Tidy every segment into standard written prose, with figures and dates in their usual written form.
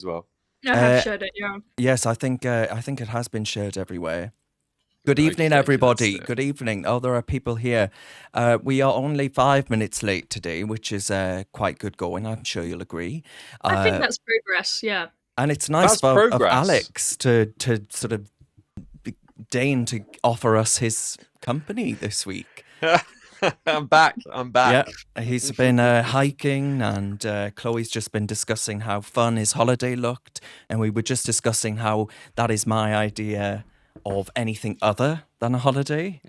as well. I have shared it, yeah. Yes, I think it has been shared everywhere. Good evening, Okay, everybody. that's it. Good evening. Oh, there are people here. We are only 5 minutes late today, which is quite good going. I'm sure you'll agree. I think that's progress, yeah. And it's nice That's of progress. Alex to sort of deign to offer us his company this week. I'm back. Yeah, he's been hiking, and Chloe's just been discussing how fun his holiday looked, and we were just discussing how that is my idea of anything other than a holiday.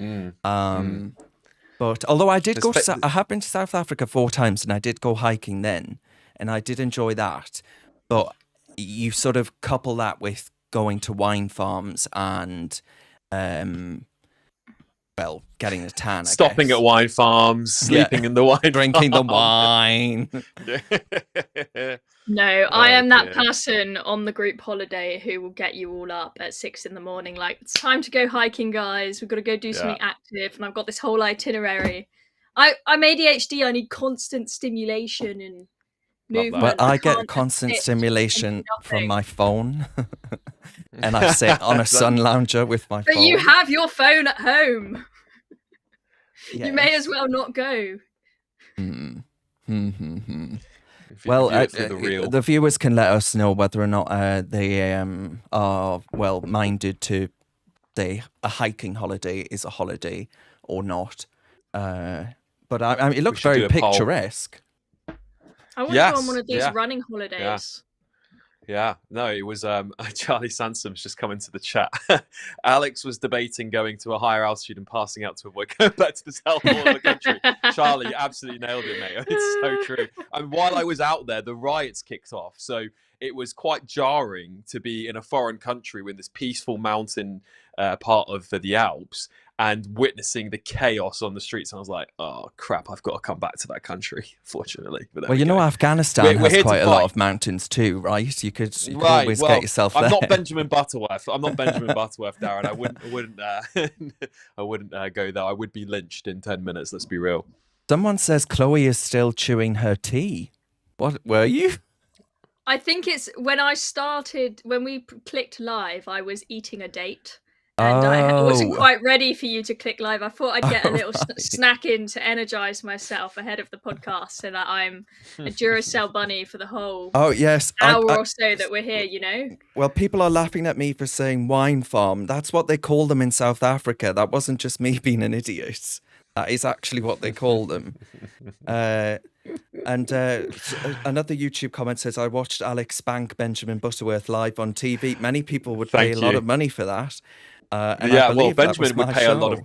But although I did I have been to South Africa 4 times, and I did go hiking then, and I did enjoy that. But you sort of couple that with going to wine farms and well, getting a tan, stopping at wine farms, sleeping in the wine drinking farm. the wine. No, I am that person on the group holiday who will get you all up at 6 a.m. like, it's time to go hiking, guys, we've got to go do something active, and I've got this whole itinerary. I'm ADHD, I need constant stimulation and movement. But I get constant stimulation from my phone. And I sit on a sun lounger with my phone. But you have your phone at home. Yes. You may as well not go. Well, the viewers can let us know whether or not they are well-minded to say a hiking holiday is a holiday or not. But I mean, it looked very picturesque. I want to go on one of these running holidays. Yeah, no, it was Charlie Sansom's just come into the chat. Alex was debating going to a higher altitude and passing out to avoid going back to the south border of the country. Charlie, you absolutely nailed it, mate. It's so true. And while I was out there, the riots kicked off. So it was quite jarring to be in a foreign country with this peaceful mountain part of the Alps and witnessing the chaos on the streets. And I was like, oh, crap, I've got to come back to that country, fortunately. Well, you know, Afghanistan has quite a lot of mountains too, right? You could always get yourself there. I'm not Benjamin Butterworth. Darren. I wouldn't go there. I would be lynched in 10 minutes, let's be real. Someone says Chloe is still chewing her tea. What, were you? I think it's when we clicked live, I was eating a date. And I wasn't quite ready for you to click live. I thought I'd get a little snack in to energize myself ahead of the podcast so that I'm a Duracell bunny for the whole hour or so that we're here, you know? Well, people are laughing at me for saying wine farm. That's what they call them in South Africa. That wasn't just me being an idiot. That is actually what they call them. And another YouTube comment says, I watched Alex spank Benjamin Butterworth live on TV. Many people would pay a lot of money for that. Benjamin would pay a lot of.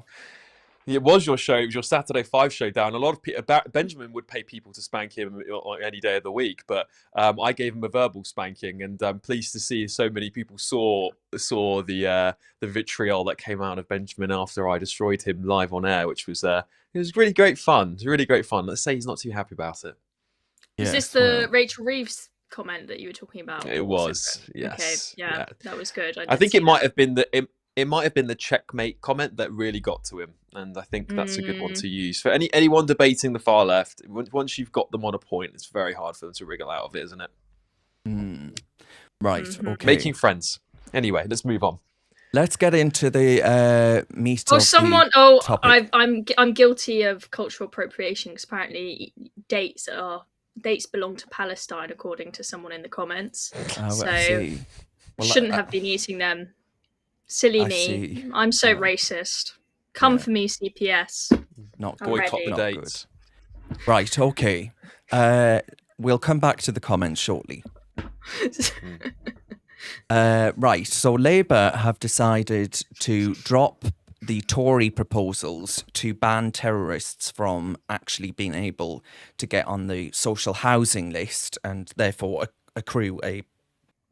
It was your show. It was your Saturday 5 show, Darren. A lot of people, Benjamin would pay people to spank him on any day of the week, but I gave him a verbal spanking, and I'm pleased to see so many people saw the vitriol that came out of Benjamin after I destroyed him live on air, which was it was really great fun. It was really great fun. Let's say he's not too happy about it. Is this the Rachel Reeves comment that you were talking about? It was. Yes. Okay. Yeah, that was good. I think it might have been it might have been the checkmate comment that really got to him, and I think that's a good one to use for anyone debating the far left. Once you've got them on a point, it's very hard for them to wriggle out of it, isn't it? Right. Okay. Making friends. Anyway, let's move on. Let's get into the meat of the topic. I'm guilty of cultural appropriation because apparently dates belong to Palestine, according to someone in the comments. Shouldn't have been eating them. Silly me. I'm so racist. Come for me, CPS. Not boycott the dates. Right, okay. We'll come back to the comments shortly. Right, so Labour have decided to drop the Tory proposals to ban terrorists from actually being able to get on the social housing list and therefore accrue a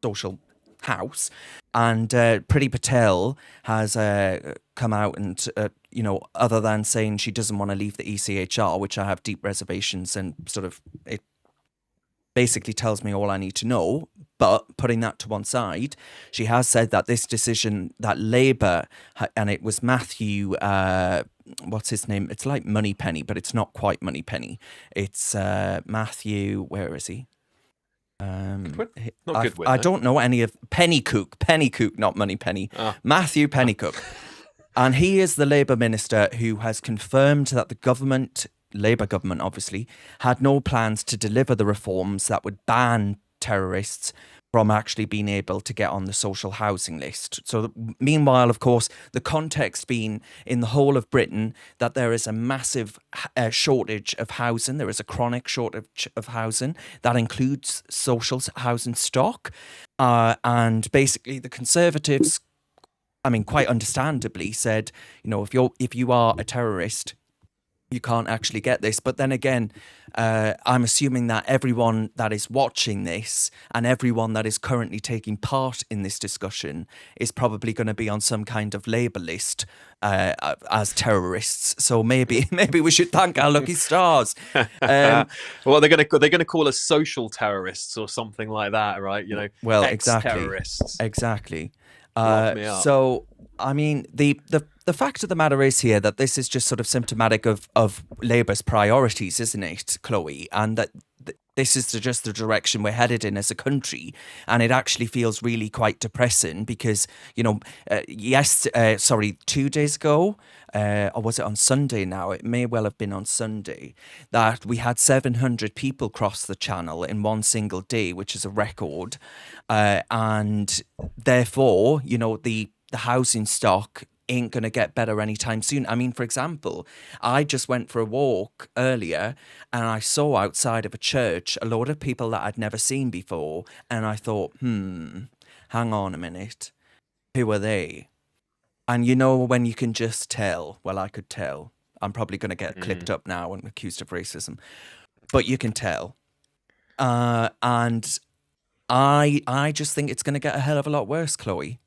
social house. And Priti Patel has come out and, other than saying she doesn't want to leave the ECHR, which I have deep reservations and sort of it basically tells me all I need to know. But putting that to one side, she has said that this decision that Labour, and it was Matthew, what's his name? It's like Moneypenny, but it's not quite Moneypenny. It's Matthew, where is he? Good win? Not good win. I don't know any of Pennycook, not Moneypenny. Matthew Pennycook. And he is the Labour minister who has confirmed that the government, Labour government obviously, had no plans to deliver the reforms that would ban terrorists from actually being able to get on the social housing list. So meanwhile, of course, the context being in the whole of Britain that there is a massive shortage of housing. There is a chronic shortage of housing that includes social housing stock. And basically the Conservatives, I mean, quite understandably said, you know, if you are a terrorist, you can't actually get this. But then again, I'm assuming that everyone that is watching this and everyone that is currently taking part in this discussion is probably going to be on some kind of Labour list as terrorists. So maybe we should thank our lucky stars. Well, they're going to call us social terrorists or something like that, right? You know, well, ex-terrorists. Exactly. So, I mean, the fact of the matter is here that this is just sort of symptomatic of Labour's priorities, isn't it, Chloe? And that this is just the direction we're headed in as a country. And it actually feels really quite depressing because, you know, 2 days ago, or was it on Sunday now? It may well have been on Sunday, that we had 700 people cross the channel in one single day, which is a record. And therefore, you know, the housing stock ain't going to get better anytime soon. I mean, for example, I just went for a walk earlier and I saw outside of a church a load of people that I'd never seen before. And I thought, hang on a minute. Who are they? And you know, when you can just tell, well, I could tell. I'm probably going to get clipped up now and accused of racism. But you can tell. And I just think it's going to get a hell of a lot worse, Chloe.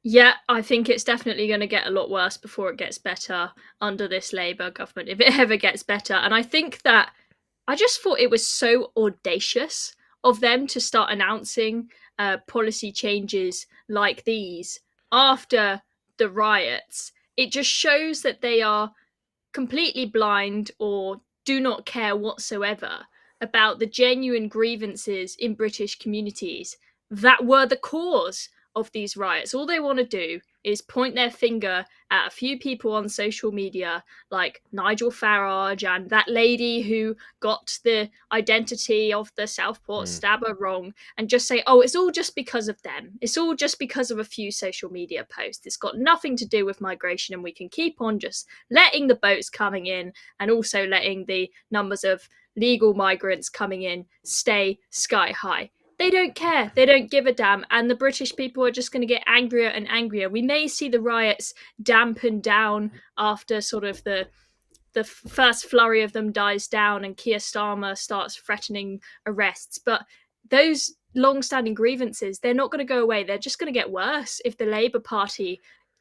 Yeah, I think it's definitely going to get a lot worse before it gets better under this Labour government, if it ever gets better. And I think that I just thought it was so audacious of them to start announcing policy changes like these after the riots. It just shows that they are completely blind or do not care whatsoever about the genuine grievances in British communities that were the cause of these riots. All they want to do is point their finger at a few people on social media like Nigel Farage and that lady who got the identity of the Southport stabber wrong and just say, oh, it's all just because of them. It's all just because of a few social media posts. It's got nothing to do with migration, and we can keep on just letting the boats coming in and also letting the numbers of legal migrants coming in stay sky high. They don't care. They don't give a damn. And the British people are just going to get angrier and angrier. We may see the riots dampen down after sort of the first flurry of them dies down and Keir Starmer starts threatening arrests. But those long-standing grievances, they're not going to go away. They're just going to get worse if the Labour Party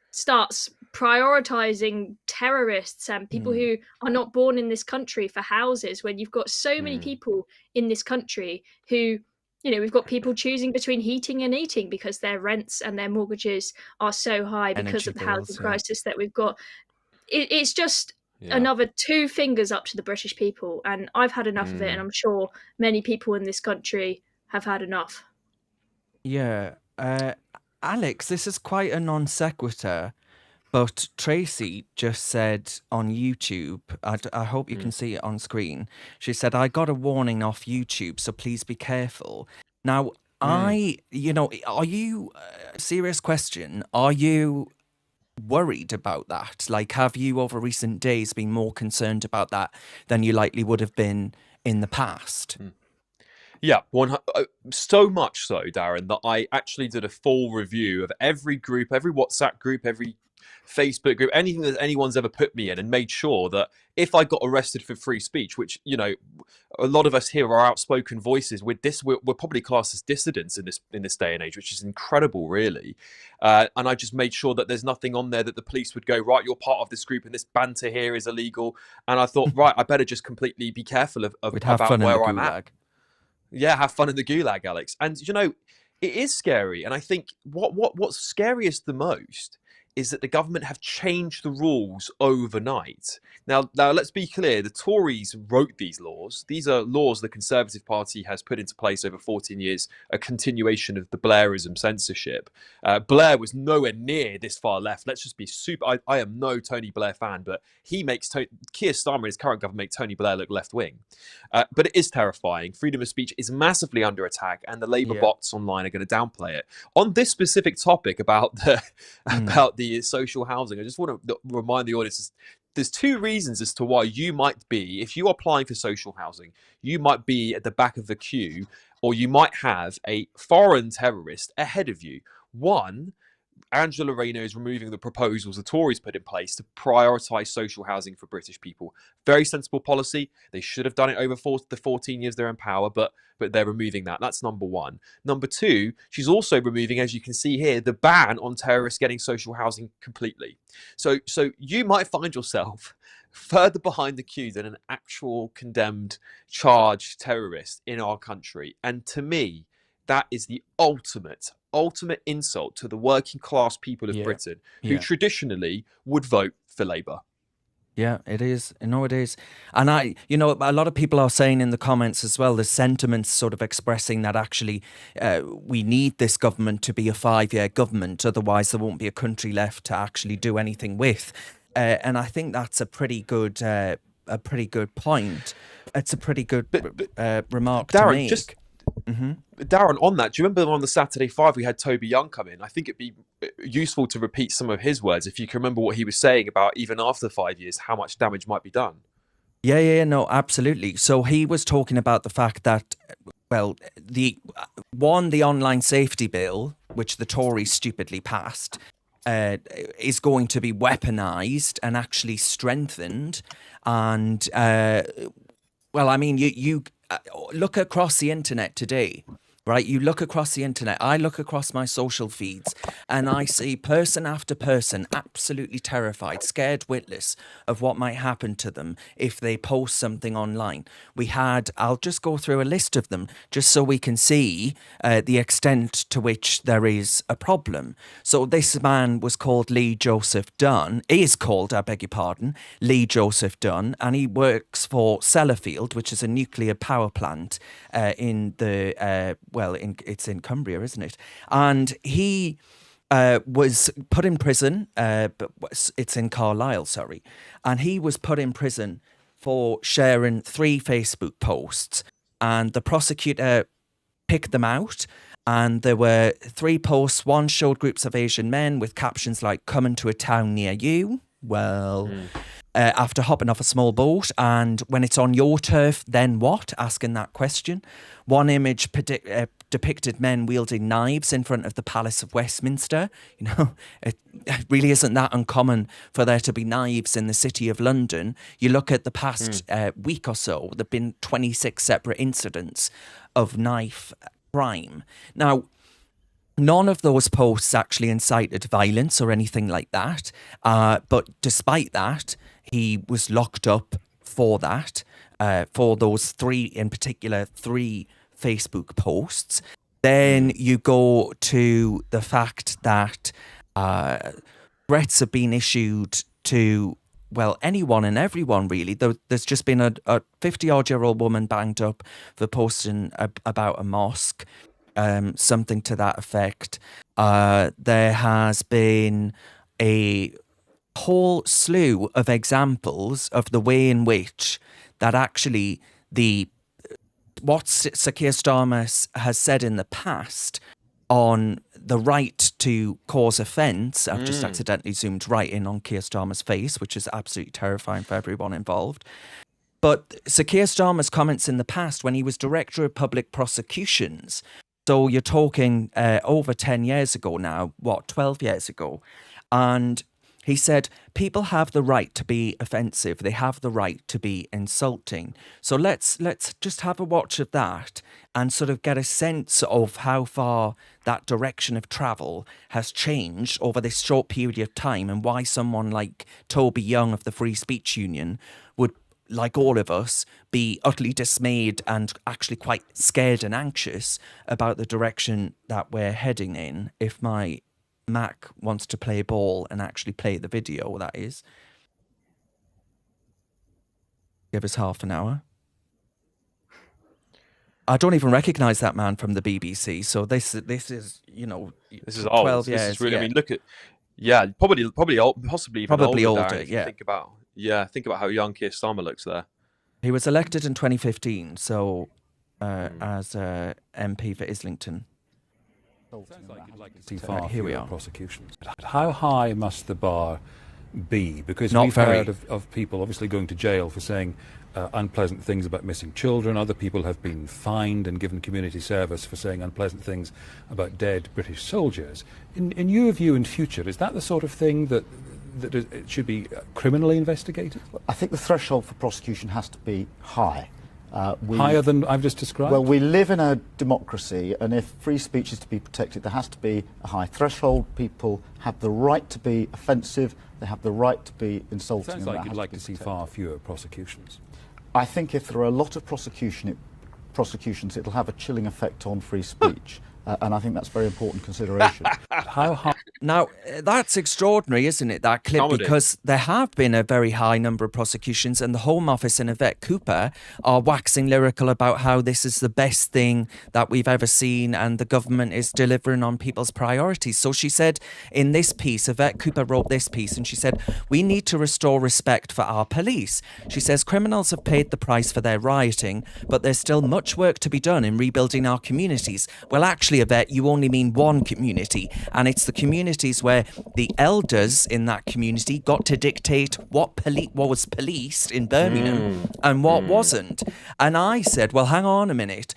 starts prioritising terrorists and people who are not born in this country for houses, when you've got so many people in this country who... You know, we've got people choosing between heating and eating because their rents and their mortgages are so high because of the housing crisis that we've got. It's just another two fingers up to the British people. And I've had enough of it. And I'm sure many people in this country have had enough. Yeah. Alex, this is quite a non sequitur. But Tracy just said on YouTube, I hope you can see it on screen. She said, I got a warning off YouTube, so please be careful. Now, are you, serious question, are you worried about that? Like, have you over recent days been more concerned about that than you likely would have been in the past? Yeah, so much so, Darren, that I actually did a full review of every group, every WhatsApp group, every Facebook group, anything that anyone's ever put me in, and made sure that if I got arrested for free speech, which, you know, a lot of us here are outspoken voices, we're probably classed as dissidents in this day and age, which is incredible, really. And I just made sure that there's nothing on there that the police would go, right, you're part of this group and this banter here is illegal. And I thought, right, I better just completely be careful about where I'm at. Yeah, have fun in the gulag, Alex. And, you know, it is scary. And I think what's scariest the most is that the government have changed the rules overnight. Now, let's be clear. The Tories wrote these laws. These are laws the Conservative Party has put into place over 14 years, a continuation of the Blairism censorship. Blair was nowhere near this far left. Let's just be super. I am no Tony Blair fan, but he makes Keir Starmer and his current government make Tony Blair look left-wing. But it is terrifying. Freedom of speech is massively under attack, and the Labour bots online are going to downplay it. On this specific topic about the social housing, I just want to remind the audience there's two reasons as to why you might be, if you are applying for social housing, you might be at the back of the queue, or you might have a foreign terrorist ahead of you. One, Angela Rayner is removing the proposals the Tories put in place to prioritise social housing for British people. Very sensible policy. They should have done it over the 14 years they're in power, but they're removing that. That's number one. Number two, she's also removing, as you can see here, the ban on terrorists getting social housing completely. So you might find yourself further behind the queue than an actual condemned, charged terrorist in our country. And to me, that is the ultimate insult to the working class people of Britain, who traditionally would vote for Labour. Yeah, it is. No, it is. And a lot of people are saying in the comments as well, the sentiments sort of expressing that actually we need this government to be a 5-year government, otherwise there won't be a country left to actually do anything with. And I think that's a pretty good point. It's a pretty good remark Darren, to make. Darren, on that, do you remember on the Saturday 5 we had Toby Young come in? I think it'd be useful to repeat some of his words if you can remember what he was saying about even after 5 years, how much damage might be done. Yeah, no, absolutely. So he was talking about the fact that, well, the online safety bill, which the Tories stupidly passed, is going to be weaponized and actually strengthened. And, well, I mean, you look across the internet today, right? You look across the internet, I look across my social feeds, and I see person after person absolutely terrified, scared witless of what might happen to them if they post something online. I'll just go through a list of them just so we can see the extent to which there is a problem. So this man was called Lee Joseph Dunn, Lee Joseph Dunn, and he works for Sellafield, which is a nuclear power plant it's in Cumbria, isn't it? And he was put in prison, but it's in Carlisle, sorry. And he was put in prison for sharing 3 Facebook posts. And the prosecutor picked them out. And there were 3 posts. One showed groups of Asian men with captions like, "Coming to a town near you." Well... after hopping off a small boat, and when it's on your turf, then what? Asking that question. One image depicted men wielding knives in front of the Palace of Westminster. You know, it really isn't that uncommon for there to be knives in the City of London. You look at the past week or so, there have been 26 separate incidents of knife crime. Now, none of those posts actually incited violence or anything like that. But despite that, he was locked up for that, for those 3 in particular, 3 Facebook posts. Then you go to the fact that threats have been issued to, well, anyone and everyone, really. There's just been a 50-odd-year-old woman banged up for posting about a mosque. Something to that effect. There has been a whole slew of examples of the way in which that actually what Sir Keir Starmer has said in the past on the right to cause offence. I've just accidentally zoomed right in on Keir Starmer's face, which is absolutely terrifying for everyone involved. But Sir Keir Starmer's comments in the past when he was Director of Public Prosecutions, so you're talking over 10 years ago now, 12 years ago. And he said, people have the right to be offensive. They have the right to be insulting. So let's just have a watch of that and sort of get a sense of how far that direction of travel has changed over this short period of time, and why someone like Toby Young of the Free Speech Union would, like all of us, be utterly dismayed and actually quite scared and anxious about the direction that we're heading in if my Mac wants to play ball and actually play the video, that is. Give us half an hour. I don't even recognise that man from the BBC. So this is This is 12 old. years. This is really. Yeah. I mean, look at. Yeah, probably old, possibly even Probably older, Darren, if you yeah. think about how young Keir Starmer looks there. He was elected in 2015, so as MP for Islington. Sounds like you'd like to see far Here we fewer are. prosecutions. How high must the bar be? Because Not we've very. heard of people obviously going to jail for saying unpleasant things about missing children. Other people have been fined and given community service for saying unpleasant things about dead British soldiers. In your view, in future, is that the sort of thing that it should be criminally investigated? I think the threshold for prosecution has to be high. Higher than I've just described? Well, we live in a democracy, and if free speech is to be protected, there has to be a high threshold. People have the right to be offensive. They have the right to be insulting. Sounds like you'd like to see far fewer prosecutions. I think if there are a lot of prosecutions, it'll have a chilling effect on free speech. And I think that's a very important consideration. How high? Now, that's extraordinary, isn't it, that clip? Comedy. Because there have been a very high number of prosecutions, and the Home Office and Yvette Cooper are waxing lyrical about how this is the best thing that we've ever seen, and the government is delivering on people's priorities. So she said in this piece, Yvette Cooper wrote this piece, and she said, "We need to restore respect for our police." She says, "Criminals have paid the price for their rioting, but there's still much work to be done in rebuilding our communities." Well, actually, Yvette, you only mean one community, and it's the communities where the elders in that community got to dictate what was policed in Birmingham and what wasn't. And I said, well, hang on a minute.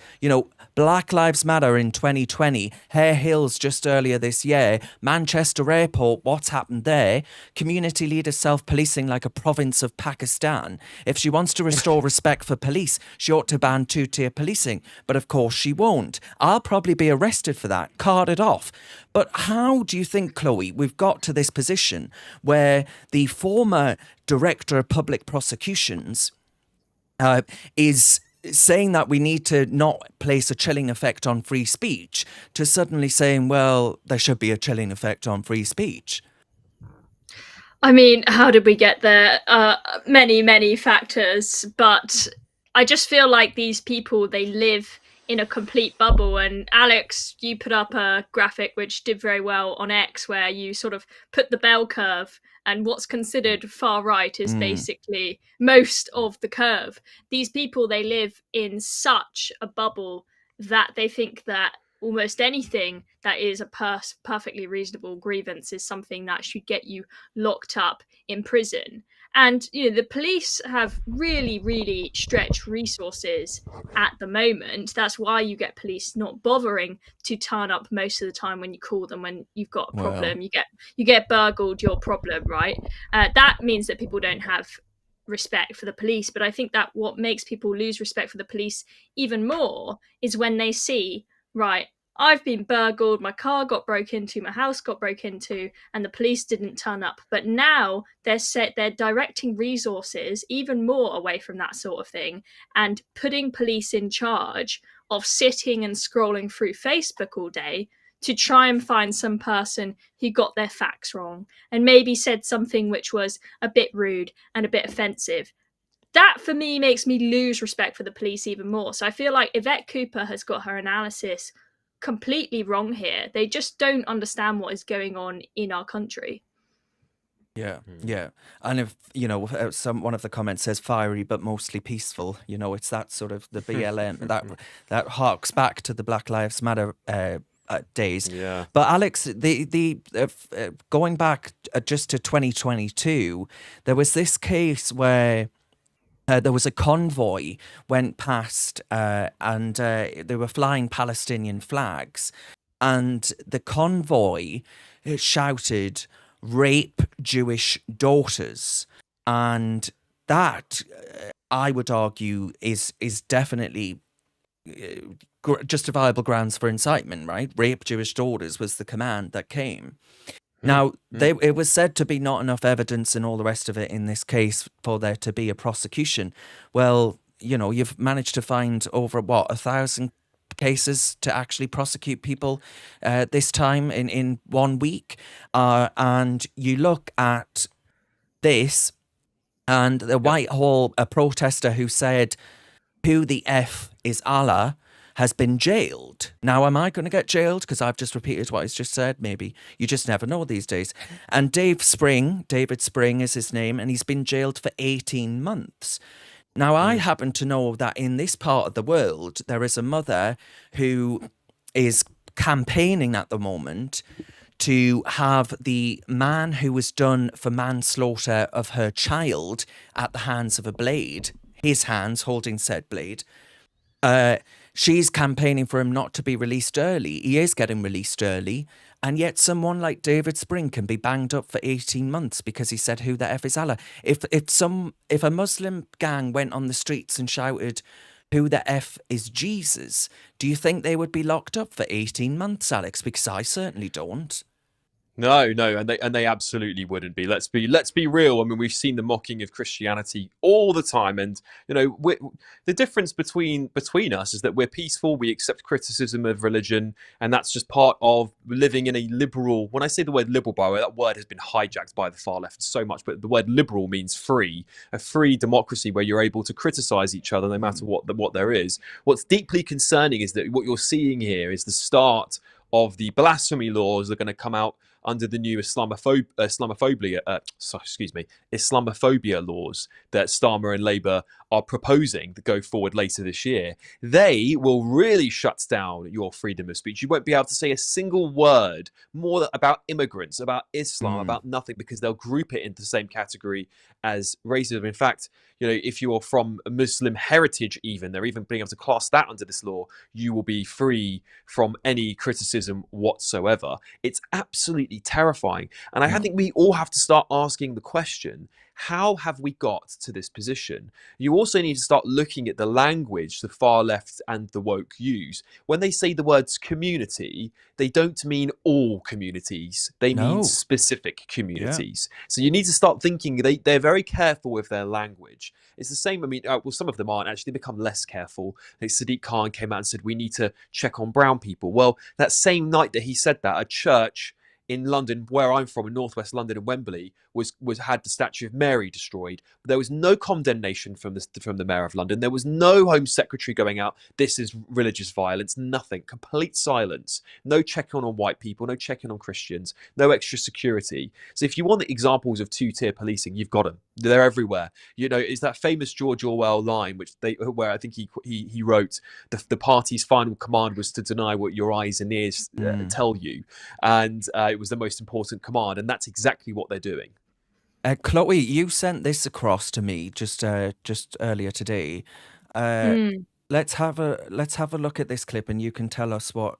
Black Lives Matter in 2020, Hare Hills just earlier this year, Manchester Airport, what's happened there? Community leaders self-policing like a province of Pakistan. If she wants to restore respect for police, she ought to ban two-tier policing. But of course she won't. I'll probably be arrested for that, carted off. But how do you think, Chloe, we've got to this position where the former Director of Public Prosecutions is saying that we need to not place a chilling effect on free speech, to suddenly saying, well, there should be a chilling effect on free speech? I mean, how did we get there? Many factors, but I just feel like these people, they live in a complete bubble. And Alex, you put up a graphic which did very well on X, where you sort of put the bell curve, and what's considered far right is basically most of the curve. These people, they live in such a bubble that they think that almost anything that is a perfectly reasonable grievance is something that should get you locked up in prison. And, the police have really stretched resources at the moment. That's why you get police not bothering to turn up most of the time when you call them when you've got a problem. Wow. You get burgled, your problem, right? That means that people don't have respect for the police. But I think that what makes people lose respect for the police even more is when they see, right, I've been burgled, my car got broke into, my house got broke into, and the police didn't turn up. But now they're directing resources even more away from that sort of thing and putting police in charge of sitting and scrolling through Facebook all day to try and find some person who got their facts wrong and maybe said something which was a bit rude and a bit offensive. That, for me, makes me lose respect for the police even more. So I feel like Yvette Cooper has got her analysis completely wrong here. They just don't understand what is going on in our country. Yeah. And if, one of the comments says fiery but mostly peaceful, it's that sort of the BLM, that harks back to the Black Lives Matter days. Yeah. But Alex, the going back just to 2022, there was this case where there was a convoy went past and they were flying Palestinian flags, and the convoy shouted, "Rape Jewish daughters." And that, I would argue, is definitely justifiable grounds for incitement, right? Rape Jewish daughters was the command that came. Now, it was said to be not enough evidence and all the rest of it in this case for there to be a prosecution. Well, you've managed to find over, 1,000 cases to actually prosecute people this time in 1 week. And you look at this, and the Whitehall, a protester who said, "Who the F is Allah?" has been jailed. Now, am I going to get jailed because I've just repeated what he's just said? Maybe. You just never know these days. And David Spring is his name, and he's been jailed for 18 months. Now, I happen to know that in this part of the world, there is a mother who is campaigning at the moment to have the man who was done for manslaughter of her child at the hands of a blade, his hands holding said blade, she's campaigning for him not to be released early. He is getting released early, and yet someone like David Spring can be banged up for 18 months because he said, "Who the F is Allah?" If a Muslim gang went on the streets and shouted, "Who the F is Jesus?" do you think they would be locked up for 18 months, Alex? Because I certainly don't. No, and they absolutely wouldn't be. Let's be real. I mean, we've seen the mocking of Christianity all the time, and the difference between us is that we're peaceful. We accept criticism of religion, and that's just part of living in a liberal. When I say the word liberal, by the way, that word has been hijacked by the far left so much. But the word liberal means free, a free democracy where you're able to criticize each other no matter what there is. What's deeply concerning is that what you're seeing here is the start of the blasphemy laws that are going to come out under the new Islamophobia laws that Starmer and Labour are proposing to go forward later this year. They will really shut down your freedom of speech. You won't be able to say a single word more about immigrants, about Islam, about nothing, because they'll group it into the same category as racism. In fact, if you're from a Muslim heritage, they're even being able to class that under this law, you will be free from any criticism whatsoever. It's absolutely terrifying. And I think we all have to start asking the question, how have we got to this position? You also need to start looking at the language the far left and the woke use. When they say the words community, they don't mean all communities. They mean specific communities. Yeah. So you need to start thinking, they're very careful with their language. It's the same, some of them aren't actually, they become less careful. Like Sadiq Khan came out and said, we need to check on brown people. Well, that same night that he said that, a church in London, where I'm from, in northwest London, in Wembley, had the statue of Mary destroyed. But there was no condemnation from the mayor of London. There was no Home Secretary going out, "This is religious violence." Nothing. Complete silence. No checking on white people. No checking on Christians. No extra security. So if you want the examples of two-tier policing, you've got them. They're everywhere. It's that famous George Orwell line, where I think he wrote, the party's final command was to deny what your eyes and ears tell you, and it was the most important command, and that's exactly what they're doing. Chloe, you sent this across to me just earlier today. Let's have a look at this clip, and you can tell us what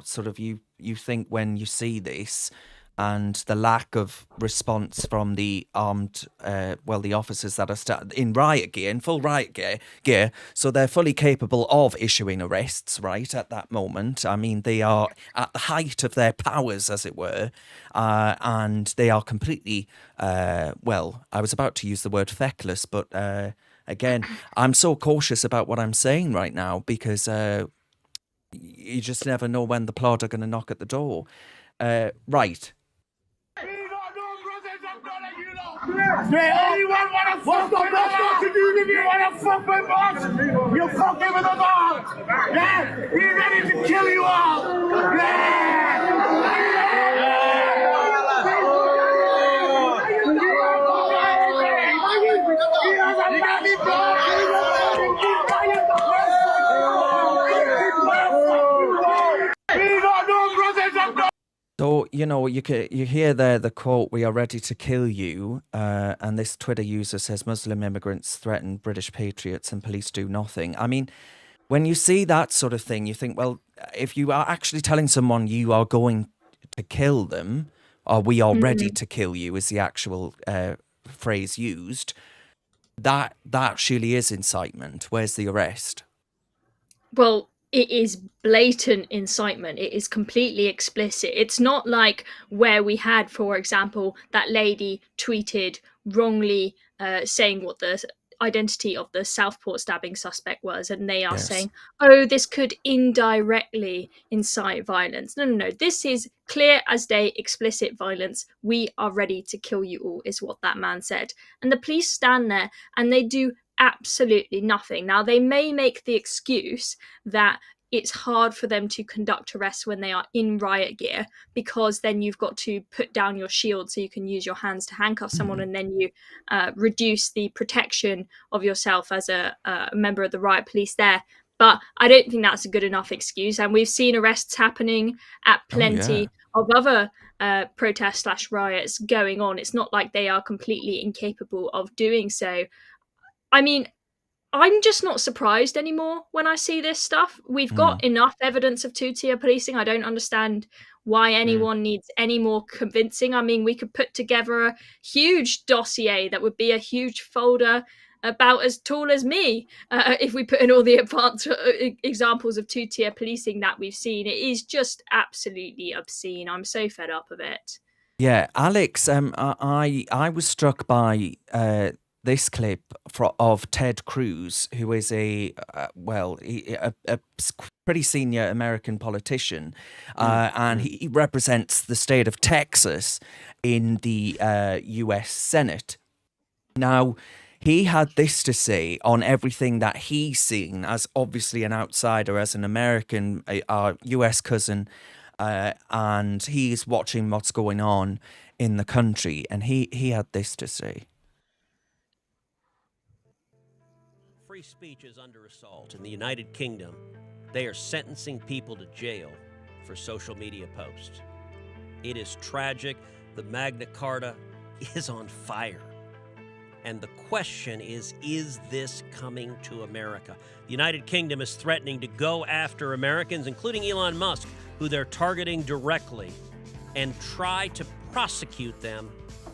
sort of you think when you see this, and the lack of response from the armed, the officers that are in full riot gear, so they're fully capable of issuing arrests, right, at that moment. I mean, they are at the height of their powers, as it were, and they are completely, I was about to use the word feckless, but again, I'm so cautious about what I'm saying right now, because you just never know when the plod are going to knock at the door. Right. Anyone wanna fuck with us? If you wanna fuck with us, you're fucking with us. Yeah, we're ready to kill you all. So, you hear there the quote, "We are ready to kill you," and this Twitter user says Muslim immigrants threaten British patriots and police do nothing. I mean, when you see that sort of thing, you think, well, if you are actually telling someone you are going to kill them, or "we are ready to kill you" is the actual phrase used, that surely is incitement. Where's the arrest? Well, it is blatant incitement. It is completely explicit. It's not like where we had, for example, that lady tweeted wrongly saying what the identity of the Southport stabbing suspect was, and they are Yes. saying, oh, this could indirectly incite violence. No, no, no. This is clear as day, explicit violence. We are ready to kill you all, is what that man said. And the police stand there and they do absolutely nothing. Now, they may make the excuse that it's hard for them to conduct arrests when they are in riot gear, because then you've got to put down your shield so you can use your hands to handcuff someone, and then you reduce the protection of yourself as a member of the riot police there. But I don't think that's a good enough excuse. And we've seen arrests happening at plenty of other protests/riots going on. It's not like they are completely incapable of doing so. I mean, I'm just not surprised anymore when I see this stuff. We've got enough evidence of two-tier policing. I don't understand why anyone needs any more convincing. I mean, we could put together a huge dossier that would be a huge folder about as tall as me if we put in all the advanced examples of two-tier policing that we've seen. It is just absolutely obscene. I'm so fed up of it. Yeah, Alex, I was struck by this clip of Ted Cruz, who is a pretty senior American politician, and he represents the state of Texas in the U.S. Senate. Now, he had this to say on everything that he's seen as obviously an outsider, as an American, our U.S. cousin, and he's watching what's going on in the country, and he had this to say. Free speech is under assault in the United Kingdom. They are sentencing people to jail for social media posts. It is tragic. The Magna Carta is on fire. And the question is this coming to America? The United Kingdom is threatening to go after Americans, including Elon Musk, who they're targeting directly, and try to prosecute them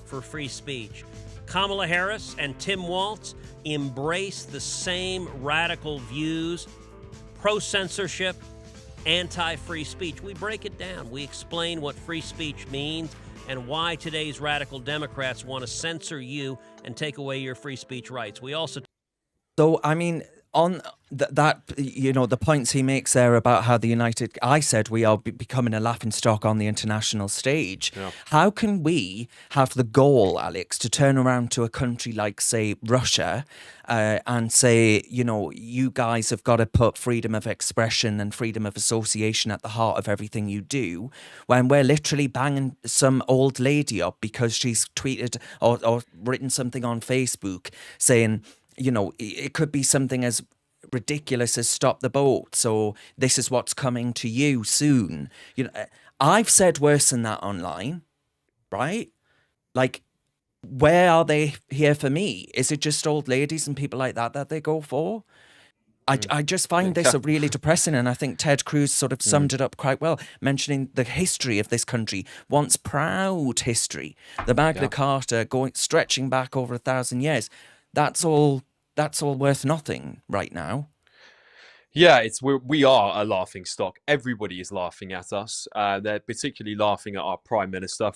for free speech. Kamala Harris and Tim Walz embrace the same radical views, pro-censorship, anti-free speech. We break it down. We explain what free speech means and why today's radical Democrats want to censor you and take away your free speech rights. We also... So, I mean, on that, you know, the points he makes there about how I said we are becoming a laughingstock on the international stage. Yeah. How can we have the goal, Alex, to turn around to a country like, say, Russia and say, you know, you guys have got to put freedom of expression and freedom of association at the heart of everything you do, when we're literally banging some old lady up because she's tweeted or written something on Facebook saying, you know, it could be something as ridiculous as stop the boat. So this is what's coming to you soon. You know, I've said worse than that online, right? Like, where are they here for me? Is it just old ladies and people like that they go for? I just find this really depressing, and I think Ted Cruz sort of summed it up quite well, mentioning the history of this country, once proud history, the Magna Carta stretching back over 1,000 years. That's all worth nothing right now. Yeah, we are a laughing stock. Everybody is laughing at us. They're particularly laughing at our prime minister.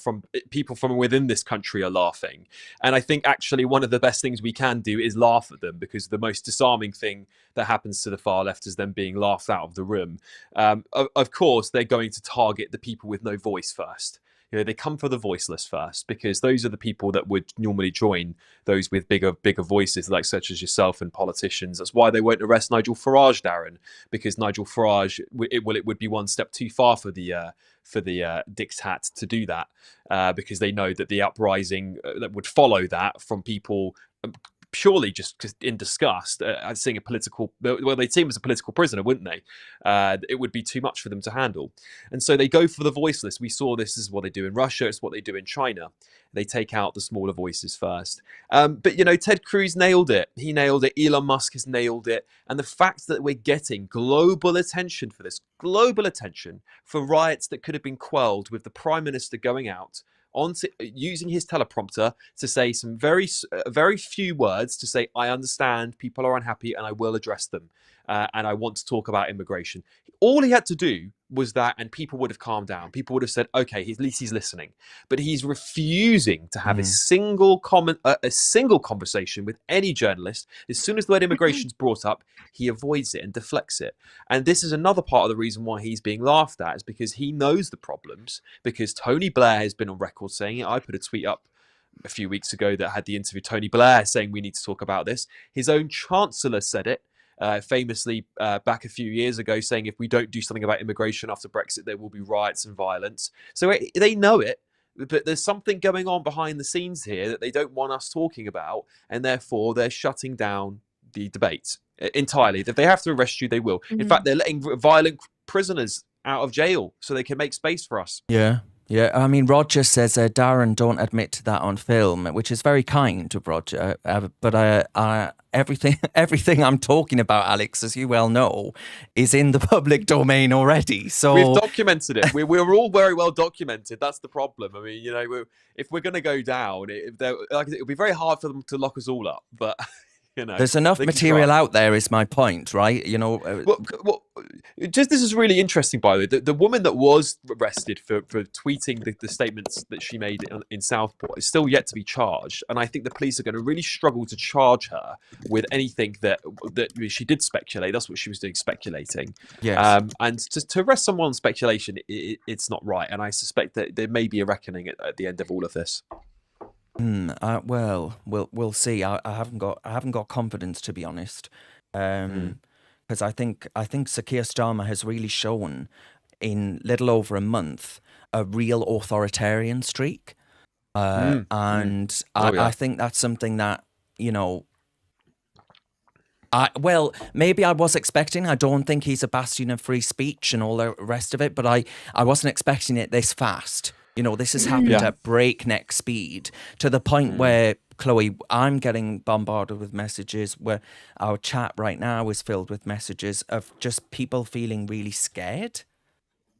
People from within this country are laughing. And I think actually one of the best things we can do is laugh at them, because the most disarming thing that happens to the far left is them being laughed out of the room. Of course, they're going to target the people with no voice first. You know, they come for the voiceless first, because those are the people that would normally join those with bigger voices, like such as yourself and politicians. That's why they won't arrest Nigel Farage, Darren, because Nigel Farage, it would be one step too far for the diktat to do that, because they know that the uprising that would follow that from people purely just in disgust, seeing a political, well, they'd see him as a political prisoner, wouldn't they? It would be too much for them to handle. And so they go for the voiceless. We saw this is what they do in Russia. It's what they do in China. They take out the smaller voices first. But, you know, Ted Cruz nailed it. He nailed it. Elon Musk has nailed it. And the fact that we're getting global attention for this, global attention for riots that could have been quelled with the Prime Minister going out, using his teleprompter to say some very few words to say, I understand people are unhappy and I will address them. and I want to talk about immigration. All he had to do was that, and people would have calmed down. People would have said, okay, at least he's listening. But he's refusing to have a single conversation with any journalist. As soon as the word immigration is brought up, he avoids it and deflects it. And this is another part of the reason why he's being laughed at, is because he knows the problems, because Tony Blair has been on record saying it. I put a tweet up a few weeks ago that had the interview Tony Blair saying we need to talk about this. His own chancellor said it. Famously back a few years ago, saying if we don't do something about immigration after Brexit, there will be riots and violence. So they know it, but there's something going on behind the scenes here that they don't want us talking about, and therefore they're shutting down the debate entirely. If they have to arrest you, they will. In fact, they're letting violent prisoners out of jail so they can make space for us. Yeah. Yeah, I mean, Roger says, Darren, don't admit to that on film, which is very kind of Roger. But everything I'm talking about, Alex, as you well know, is in the public domain already. So we've documented it. We're all very well documented. That's the problem. I mean, if we're going to go down, it'll be very hard for them to lock us all up. But there's enough material out there, is my point, right? This is really interesting, by the way. The woman that was arrested for tweeting the statements that she made in Southport is still yet to be charged, and I think the police are going to really struggle to charge her with anything that she did speculate. That's what she was doing, speculating. Yes. And to arrest someone on speculation, it's not right, and I suspect that there may be a reckoning at the end of all of this. Well, we'll see. I haven't got confidence, to be honest, because I think Sir Keir Starmer has really shown in little over a month a real authoritarian streak, and I think that's something that maybe I was expecting. I don't think he's a bastion of free speech and all the rest of it, but I wasn't expecting it this fast. This has happened at breakneck speed, to the point where, Chloe, I'm getting bombarded with messages, where our chat right now is filled with messages of just people feeling really scared.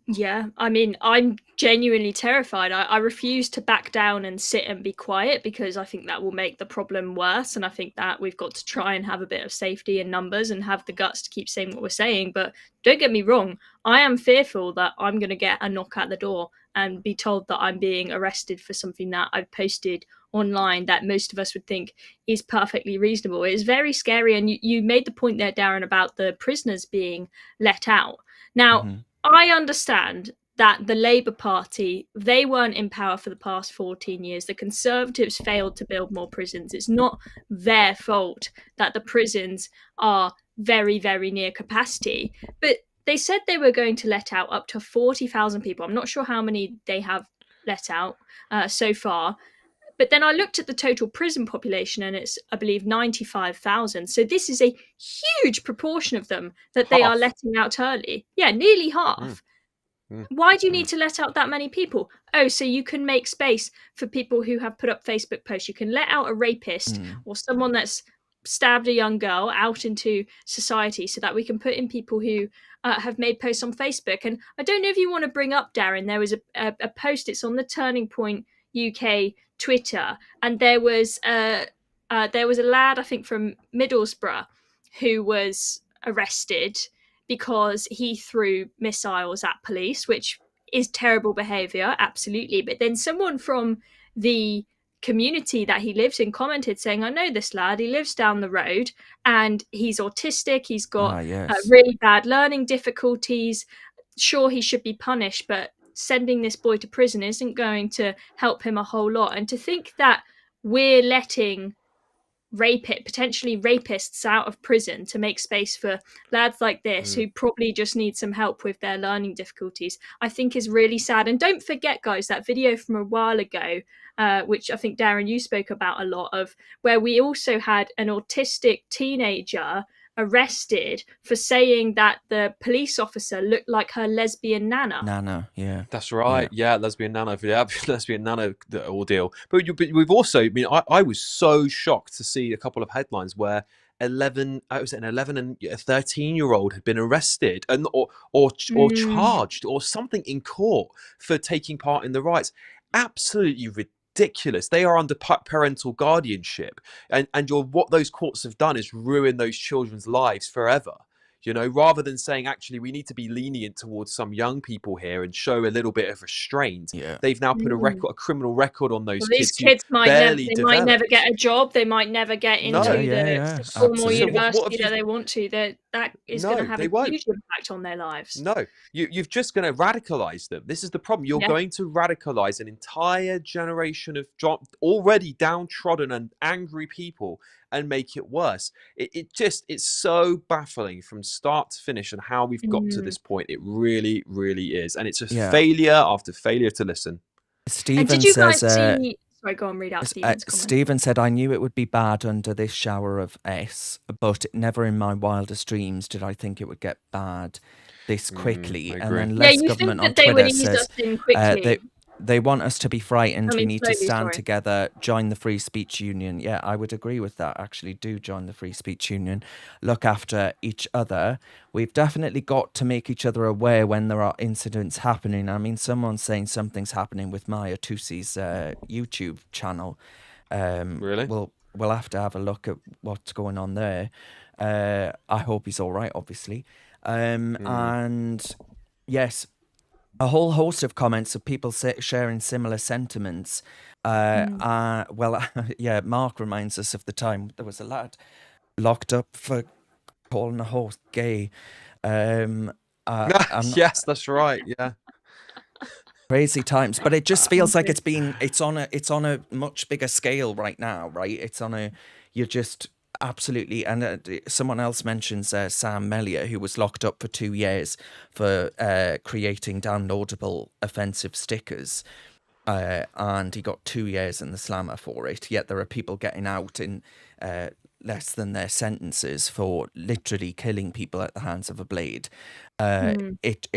Yeah, I mean, I'm genuinely terrified. I refuse to back down and sit and be quiet, because I think that will make the problem worse. And I think that we've got to try and have a bit of safety in numbers and have the guts to keep saying what we're saying. But don't get me wrong, I am fearful that I'm going to get a knock at the door and be told that I'm being arrested for something that I've posted online that most of us would think is perfectly reasonable. It is very scary. And you made the point there, Darren, about the prisoners being let out. Now, I understand that the Labour Party, they weren't in power for the past 14 years. The Conservatives failed to build more prisons. It's not their fault that the prisons are very, very near capacity. But they said they were going to let out up to 40,000 people. I'm not sure how many they have let out so far. But then I looked at the total prison population, and it's, I believe, 95,000. So this is a huge proportion of them that they are letting out early. Yeah, nearly half. Why do you need to let out that many people? Oh, so you can make space for people who have put up Facebook posts. You can let out a rapist or someone that's stabbed a young girl out into society, so that we can put in people who have made posts on Facebook. And I don't know if you want to bring up, Darren, there was a post, it's on the Turning Point UK Twitter, and there was a lad, I think from Middlesbrough, who was arrested because he threw missiles at police, which is terrible behaviour, absolutely. But then someone from the community that he lives in commented saying, I know this lad, he lives down the road and he's autistic, he's got really bad learning difficulties. Sure, he should be punished, but sending this boy to prison isn't going to help him a whole lot. And to think that we're letting potentially rapists out of prison to make space for lads like this who probably just need some help with their learning difficulties, I think is really sad. And don't forget, guys, that video from a while ago, which I think, Darren, you spoke about a lot of, where we also had an autistic teenager arrested for saying that the police officer looked like her lesbian nana. Yeah. That's right. Yeah, lesbian nana. Yeah, lesbian nana ordeal. But we've also, I mean, I was so shocked to see a couple of headlines where 11 and a 13-year-old had been arrested or charged or something in court for taking part in the riots. Absolutely ridiculous. They are under parental guardianship, and what those courts have done is ruin those children's lives forever. You know, rather than saying, actually, we need to be lenient towards some young people here and show a little bit of restraint, they've now put a criminal record on those These kids might barely never get a job. They might never get into the formal university that they want to. That is going to have a huge impact on their lives. No, you've just going to radicalize them. This is the problem. You're going to radicalize an entire generation of already downtrodden and angry people and make it worse. It's so baffling from start to finish and how we've got to this point. It really, really is. And it's a failure after failure to listen. Stephen says, sorry, go on, read out Stephen's comment. Stephen said, I knew it would be bad under this shower of S, but never in my wildest dreams did I think it would get bad this quickly. And then Less Government on Twitter says they want us to be frightened. We need to stand together, join the Free Speech Union. Yeah, I would agree with that. Actually, do join the Free Speech Union. Look after each other. We've definitely got to make each other aware when there are incidents happening. I mean, someone's saying something's happening with Maya Tusi's YouTube channel. Really? We'll have to have a look at what's going on there. I hope he's all right, obviously. And yes, a whole host of comments of people sharing similar sentiments. Mark reminds us of the time there was a lad locked up for calling a horse gay. Yes, that's right. Yeah. Crazy times, but it just feels like it's on a much bigger scale right now, right? You're just absolutely, and someone else mentions Sam Mellier, who was locked up for 2 years for creating downloadable offensive stickers, and he got 2 years in the slammer for it. Yet there are people getting out in less than their sentences for literally killing people at the hands of a blade. It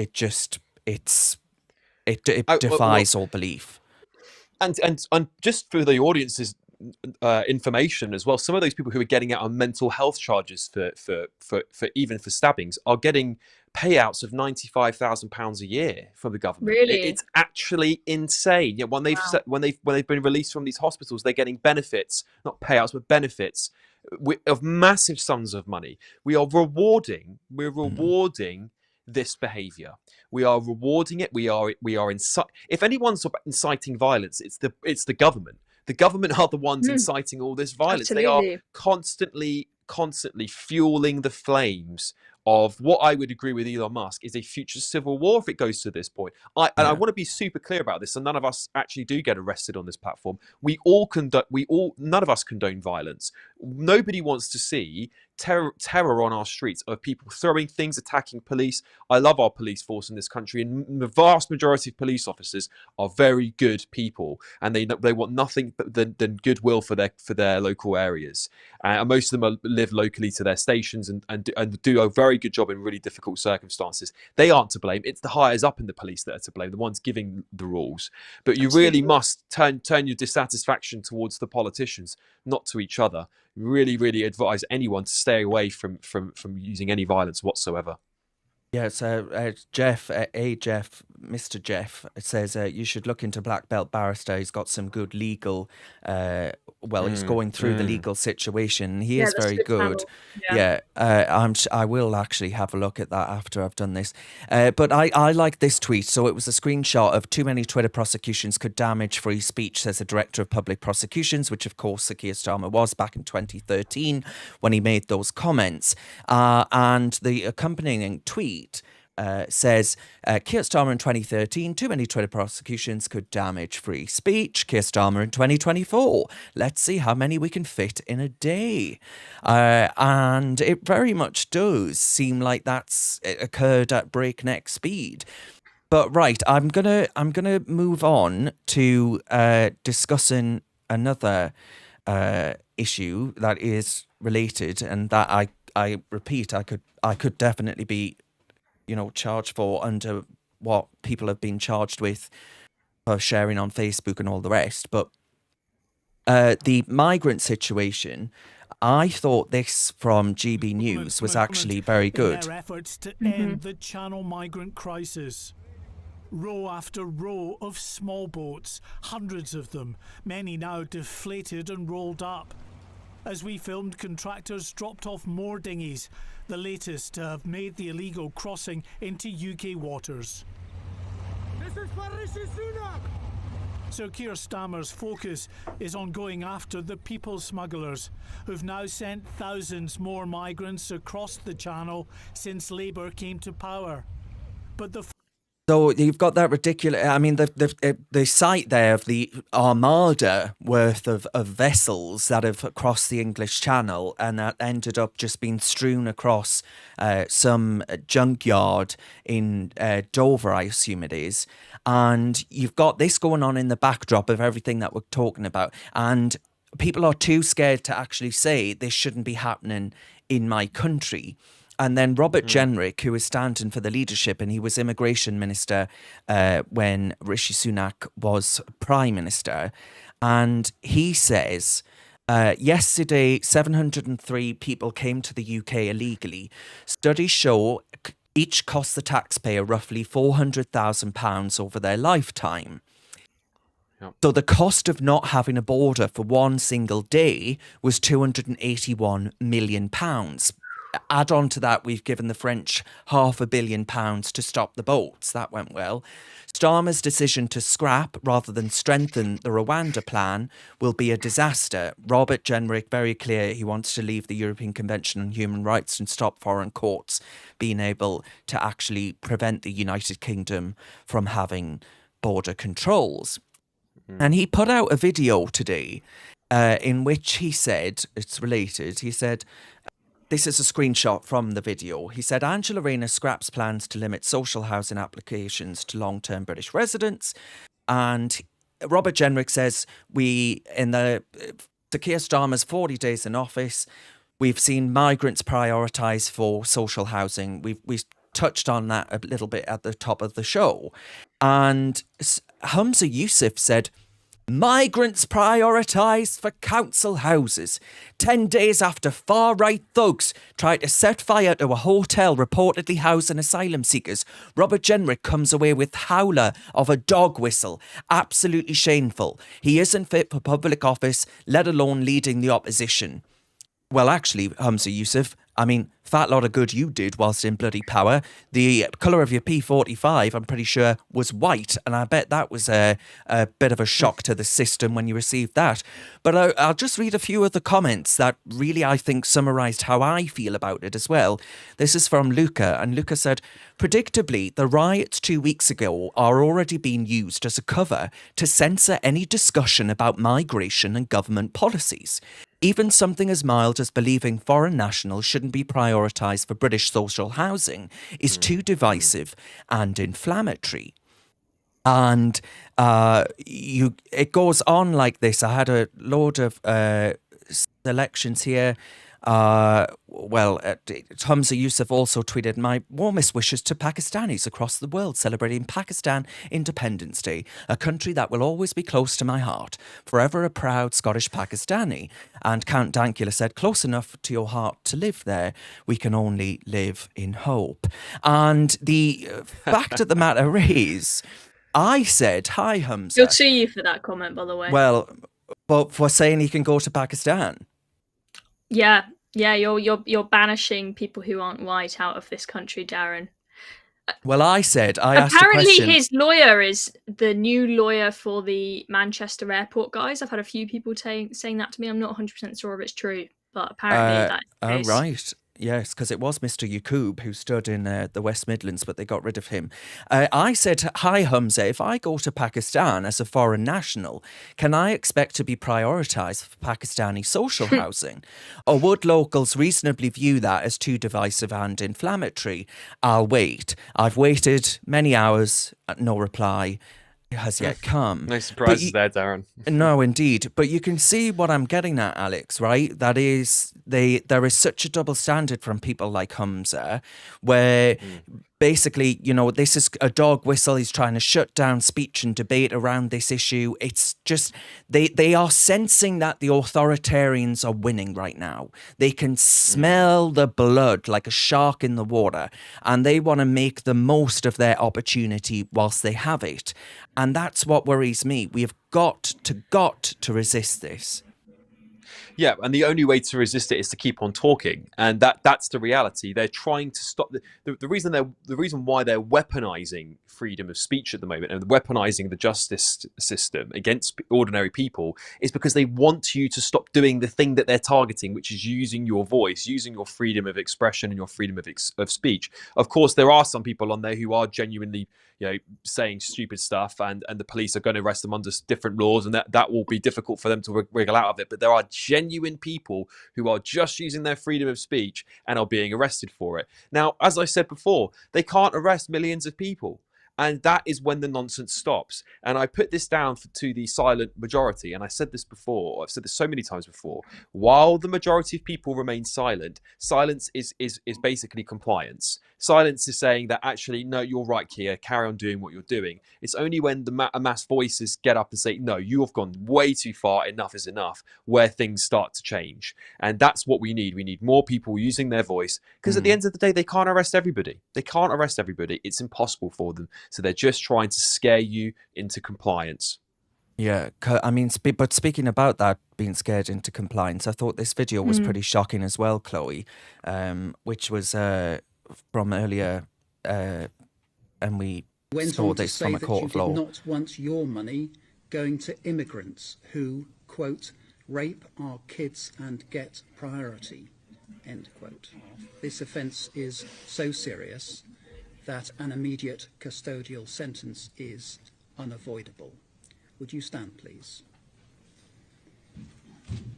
defies all belief. And just for the audience's information as well, some of those people who are getting out on mental health charges for even for stabbings are getting payouts of £95,000 a year from the government. Really? It's actually insane. Yeah, when they've been released from these hospitals, they're getting benefits, not payouts, but benefits of massive sums of money. We're rewarding this behavior. We are rewarding it. We are if anyone's inciting violence, it's the government. The government are the ones inciting all this violence. Absolutely. They are constantly fueling the flames of what I would agree with Elon Musk is a future civil war if it goes to this point. I want to be super clear about this, and none of us actually do get arrested on this platform. None of us condone violence. Nobody wants to see terror on our streets of people throwing things, attacking police. I love our police force in this country, and the vast majority of police officers are very good people, and they want nothing than goodwill for their local areas. And most of them live locally to their stations and do a very good job in really difficult circumstances. They aren't to blame. It's the hires up in the police that are to blame, the ones giving the rules. But you really must turn your dissatisfaction towards the politicians, not to each other. Really, really advise anyone to stay away from using any violence whatsoever. Yeah, so Mr. Jeff says you should look into Black Belt Barrister. He's got some good legal, he's going through the legal situation. He is very good. I will actually have a look at that after I've done this. But I like this tweet. So it was a screenshot of too many Twitter prosecutions could damage free speech, says the Director of Public Prosecutions, which of course Keir Starmer was back in 2013 when he made those comments. And the accompanying tweet says, Keir Starmer in 2013, too many Twitter prosecutions could damage free speech. Keir Starmer in 2024, let's see how many we can fit in a day. And it very much does seem like it occurred at breakneck speed. But right, I'm gonna move on to discussing another issue that is related, and that I repeat, I could definitely be charged for under what people have been charged with for sharing on Facebook and all the rest. But the migrant situation, I thought this from GB News was actually very good. Their efforts to end the Channel migrant crisis. Row after row of small boats, hundreds of them, many now deflated and rolled up. As we filmed, contractors dropped off more dinghies, the latest to have made the illegal crossing into UK waters. This is for Rishi Sunak. Sir Keir Starmer's focus is on going after the people smugglers, who've now sent thousands more migrants across the Channel since Labour came to power. But the So you've got that ridiculous. I mean, the sight there of the armada worth of vessels that have crossed the English Channel and that ended up just being strewn across some junkyard in Dover, I assume it is. And you've got this going on in the backdrop of everything that we're talking about. And people are too scared to actually say this shouldn't be happening in my country. And then Robert Jenrick, who is standing for the leadership, and he was immigration minister when Rishi Sunak was prime minister. And he says, yesterday, 703 people came to the UK illegally. Studies show each cost the taxpayer roughly £400,000 over their lifetime. So the cost of not having a border for one single day was £281 million. Add on to that, we've given the French £500 million to stop the boats. That went well. Starmer's decision to scrap rather than strengthen the Rwanda plan will be a disaster. Robert Jenrick, very clear, he wants to leave the European Convention on Human Rights and stop foreign courts being able to actually prevent the United Kingdom from having border controls. And he put out a video today in which he said, it's related, he said, this is a screenshot from the video. He said, Angela Rayner scraps plans to limit social housing applications to long-term British residents. And Robert Jenrick says, in Keir Starmer's 40 days in office, we've seen migrants prioritise for social housing. We've touched on that a little bit at the top of the show. And Humza Yousaf said, migrants prioritised for council houses. 10 days after far-right thugs tried to set fire to a hotel reportedly housing asylum seekers, Robert Jenrick comes away with howler of a dog whistle. Absolutely shameful. He isn't fit for public office, let alone leading the opposition. Well, actually, Humza Yousaf, I mean, fat lot of good you did whilst in bloody power. The colour of your P45, I'm pretty sure, was white, and I bet that was a bit of a shock to the system when you received that. But I'll just read a few of the comments that really, I think, summarised how I feel about it as well. This is from Luca, and Luca said, predictably, the riots 2 weeks ago are already being used as a cover to censor any discussion about migration and government policies. Even something as mild as believing foreign nationals shouldn't be prioritised for British social housing is too divisive and inflammatory. And it goes on like this. I had a load of selections here. Humza Yousaf also tweeted, my warmest wishes to Pakistanis across the world celebrating Pakistan Independence Day, a country that will always be close to my heart. Forever a proud Scottish Pakistani. And Count Dankula said, close enough to your heart to live there. We can only live in hope. And the fact of the matter is, I said, hi, Humza. He'll sue you for that comment, by the way. Well, but for saying he can go to Pakistan. Yeah, you're banishing people who aren't white out of this country, Darren. Well, I asked a question. Apparently his lawyer is the new lawyer for the Manchester airport guys. I've had a few people saying that to me. I'm not 100% sure if it's true, but apparently that's the case. Oh, right. Yes, because it was Mr. Yaqub who stood in the West Midlands, but they got rid of him. I said, hi, Humza, if I go to Pakistan as a foreign national, can I expect to be prioritised for Pakistani social housing? Or would locals reasonably view that as too divisive and inflammatory? I'll wait. I've waited many hours, no reply has yet come. No surprises there, Darren. No, indeed. But you can see what I'm getting at, Alex, right? That is, there is such a double standard from people like Humza, where basically, this is a dog whistle. He's trying to shut down speech and debate around this issue. It's just, they are sensing that the authoritarians are winning right now. They can smell the blood like a shark in the water, and they want to make the most of their opportunity whilst they have it. And that's what worries me. We have got to resist this. Yeah, and the only way to resist it is to keep on talking, and that's the reality. They're trying to stop the reason why they're weaponizing freedom of speech at the moment and weaponizing the justice system against ordinary people is because they want you to stop doing the thing that they're targeting, which is using your voice, using your freedom of expression and your freedom of speech. Of course, there are some people on there who are genuinely, saying stupid stuff, and the police are going to arrest them under different laws, and that will be difficult for them to wriggle out of it. But there are genuine people who are just using their freedom of speech and are being arrested for it. Now, as I said before, they can't arrest millions of people. And that is when the nonsense stops. And I put this down to the silent majority. And I said this before, I've said this so many times before. While the majority of people remain silent, silence is basically compliance. Silence is saying that actually, no, you're right, Kia, carry on doing what you're doing. It's only when the mass voices get up and say, no, you have gone way too far, enough is enough, where things start to change. And that's what we need. We need more people using their voice, because at the end of the day, they can't arrest everybody. They can't arrest everybody. It's impossible for them. So they're just trying to scare you into compliance. Yeah, I mean, but speaking about that, being scared into compliance, I thought this video was pretty shocking as well, Chloe, which was from earlier, and we saw this from a court of law. You did not want your money going to immigrants who, quote, rape our kids and get priority, end quote. This offence is so serious that an immediate custodial sentence is unavoidable. Would you stand, please?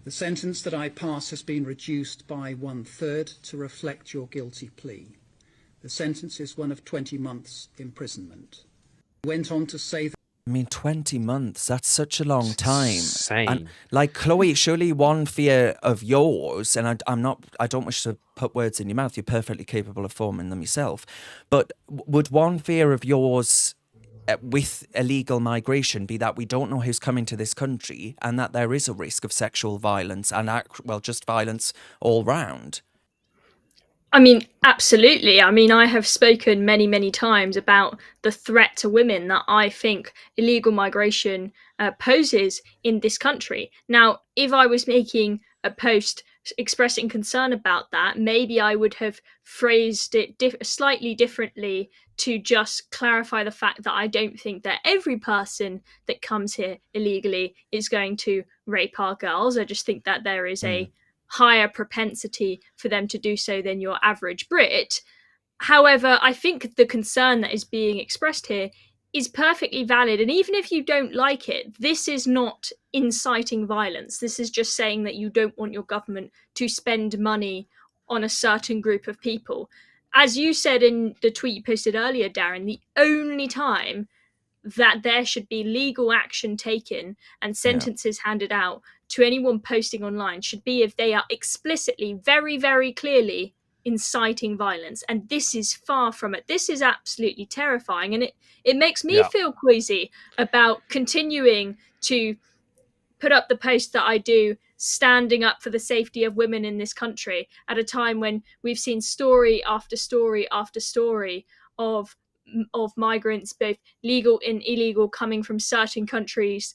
The sentence that I pass has been reduced by 1/3 to reflect your guilty plea. The sentence is one of 20 months imprisonment. He went on to say that, I mean, 20 months, that's such a long time. Insane. And like, Chloe, surely one fear of yours, and I don't wish to put words in your mouth, you're perfectly capable of forming them yourself, but would one fear of yours with illegal migration be that we don't know who's coming to this country and that there is a risk of sexual violence and, just violence all round? I mean, absolutely. I mean, I have spoken many, many times about the threat to women that I think illegal migration poses in this country. Now, if I was making a post expressing concern about that, maybe I would have phrased it slightly differently to just clarify the fact that I don't think that every person that comes here illegally is going to rape our girls. I just think that there is a higher propensity for them to do so than your average Brit. However, I think the concern that is being expressed here is perfectly valid. And even if you don't like it, this is not inciting violence. This is just saying that you don't want your government to spend money on a certain group of people. As you said in the tweet you posted earlier, Darren, the only time that there should be legal action taken and sentences handed out to anyone posting online should be if they are explicitly, very, very clearly inciting violence. And this is far from it. This is absolutely terrifying. And it makes me feel queasy about continuing to put up the post that I do, standing up for the safety of women in this country at a time when we've seen story after story after story of migrants, both legal and illegal, coming from certain countries,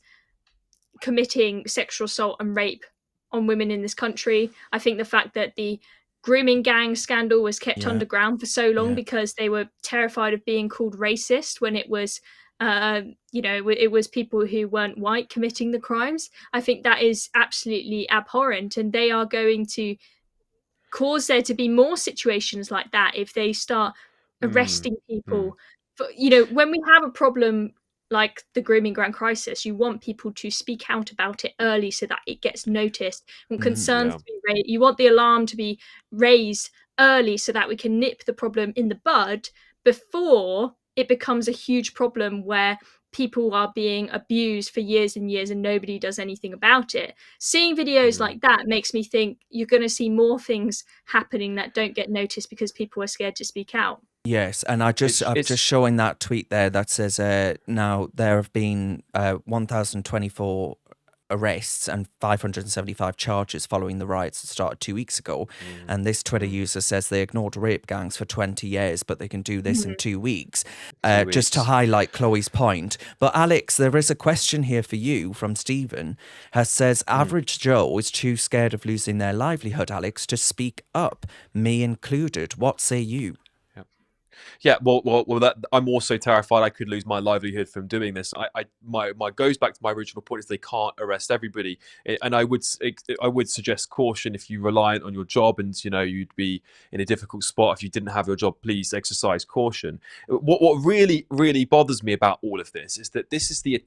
committing sexual assault and rape on women in this country. I think the fact that the grooming gang scandal was kept underground for so long because they were terrified of being called racist when it was it was people who weren't white committing the crimes. I think that is absolutely abhorrent, and they are going to cause there to be more situations like that if they start arresting people. When we have a problem like the grooming gang crisis, you want people to speak out about it early so that it gets noticed. You want concerns to be raised. You want the alarm to be raised early so that we can nip the problem in the bud before it becomes a huge problem where people are being abused for years and years and nobody does anything about it. Seeing videos like that makes me think you're going to see more things happening that don't get noticed because people are scared to speak out. Yes, and I'm just showing that tweet there that says now there have been 1,024 arrests and 575 charges following the riots that started 2 weeks ago. And this Twitter user says they ignored rape gangs for 20 years, but they can do this in 2 weeks. Just to highlight Chloe's point. But Alex, there is a question here for you from Stephen, says, average Joe is too scared of losing their livelihood, Alex, to speak up, me included. What say you? Yeah, well, that I'm also terrified I could lose my livelihood from doing this. My goes back to my original point is they can't arrest everybody, and I would suggest caution if you're reliant on your job and you'd be in a difficult spot if you didn't have your job. Please exercise caution. What really bothers me about all of this is that this is the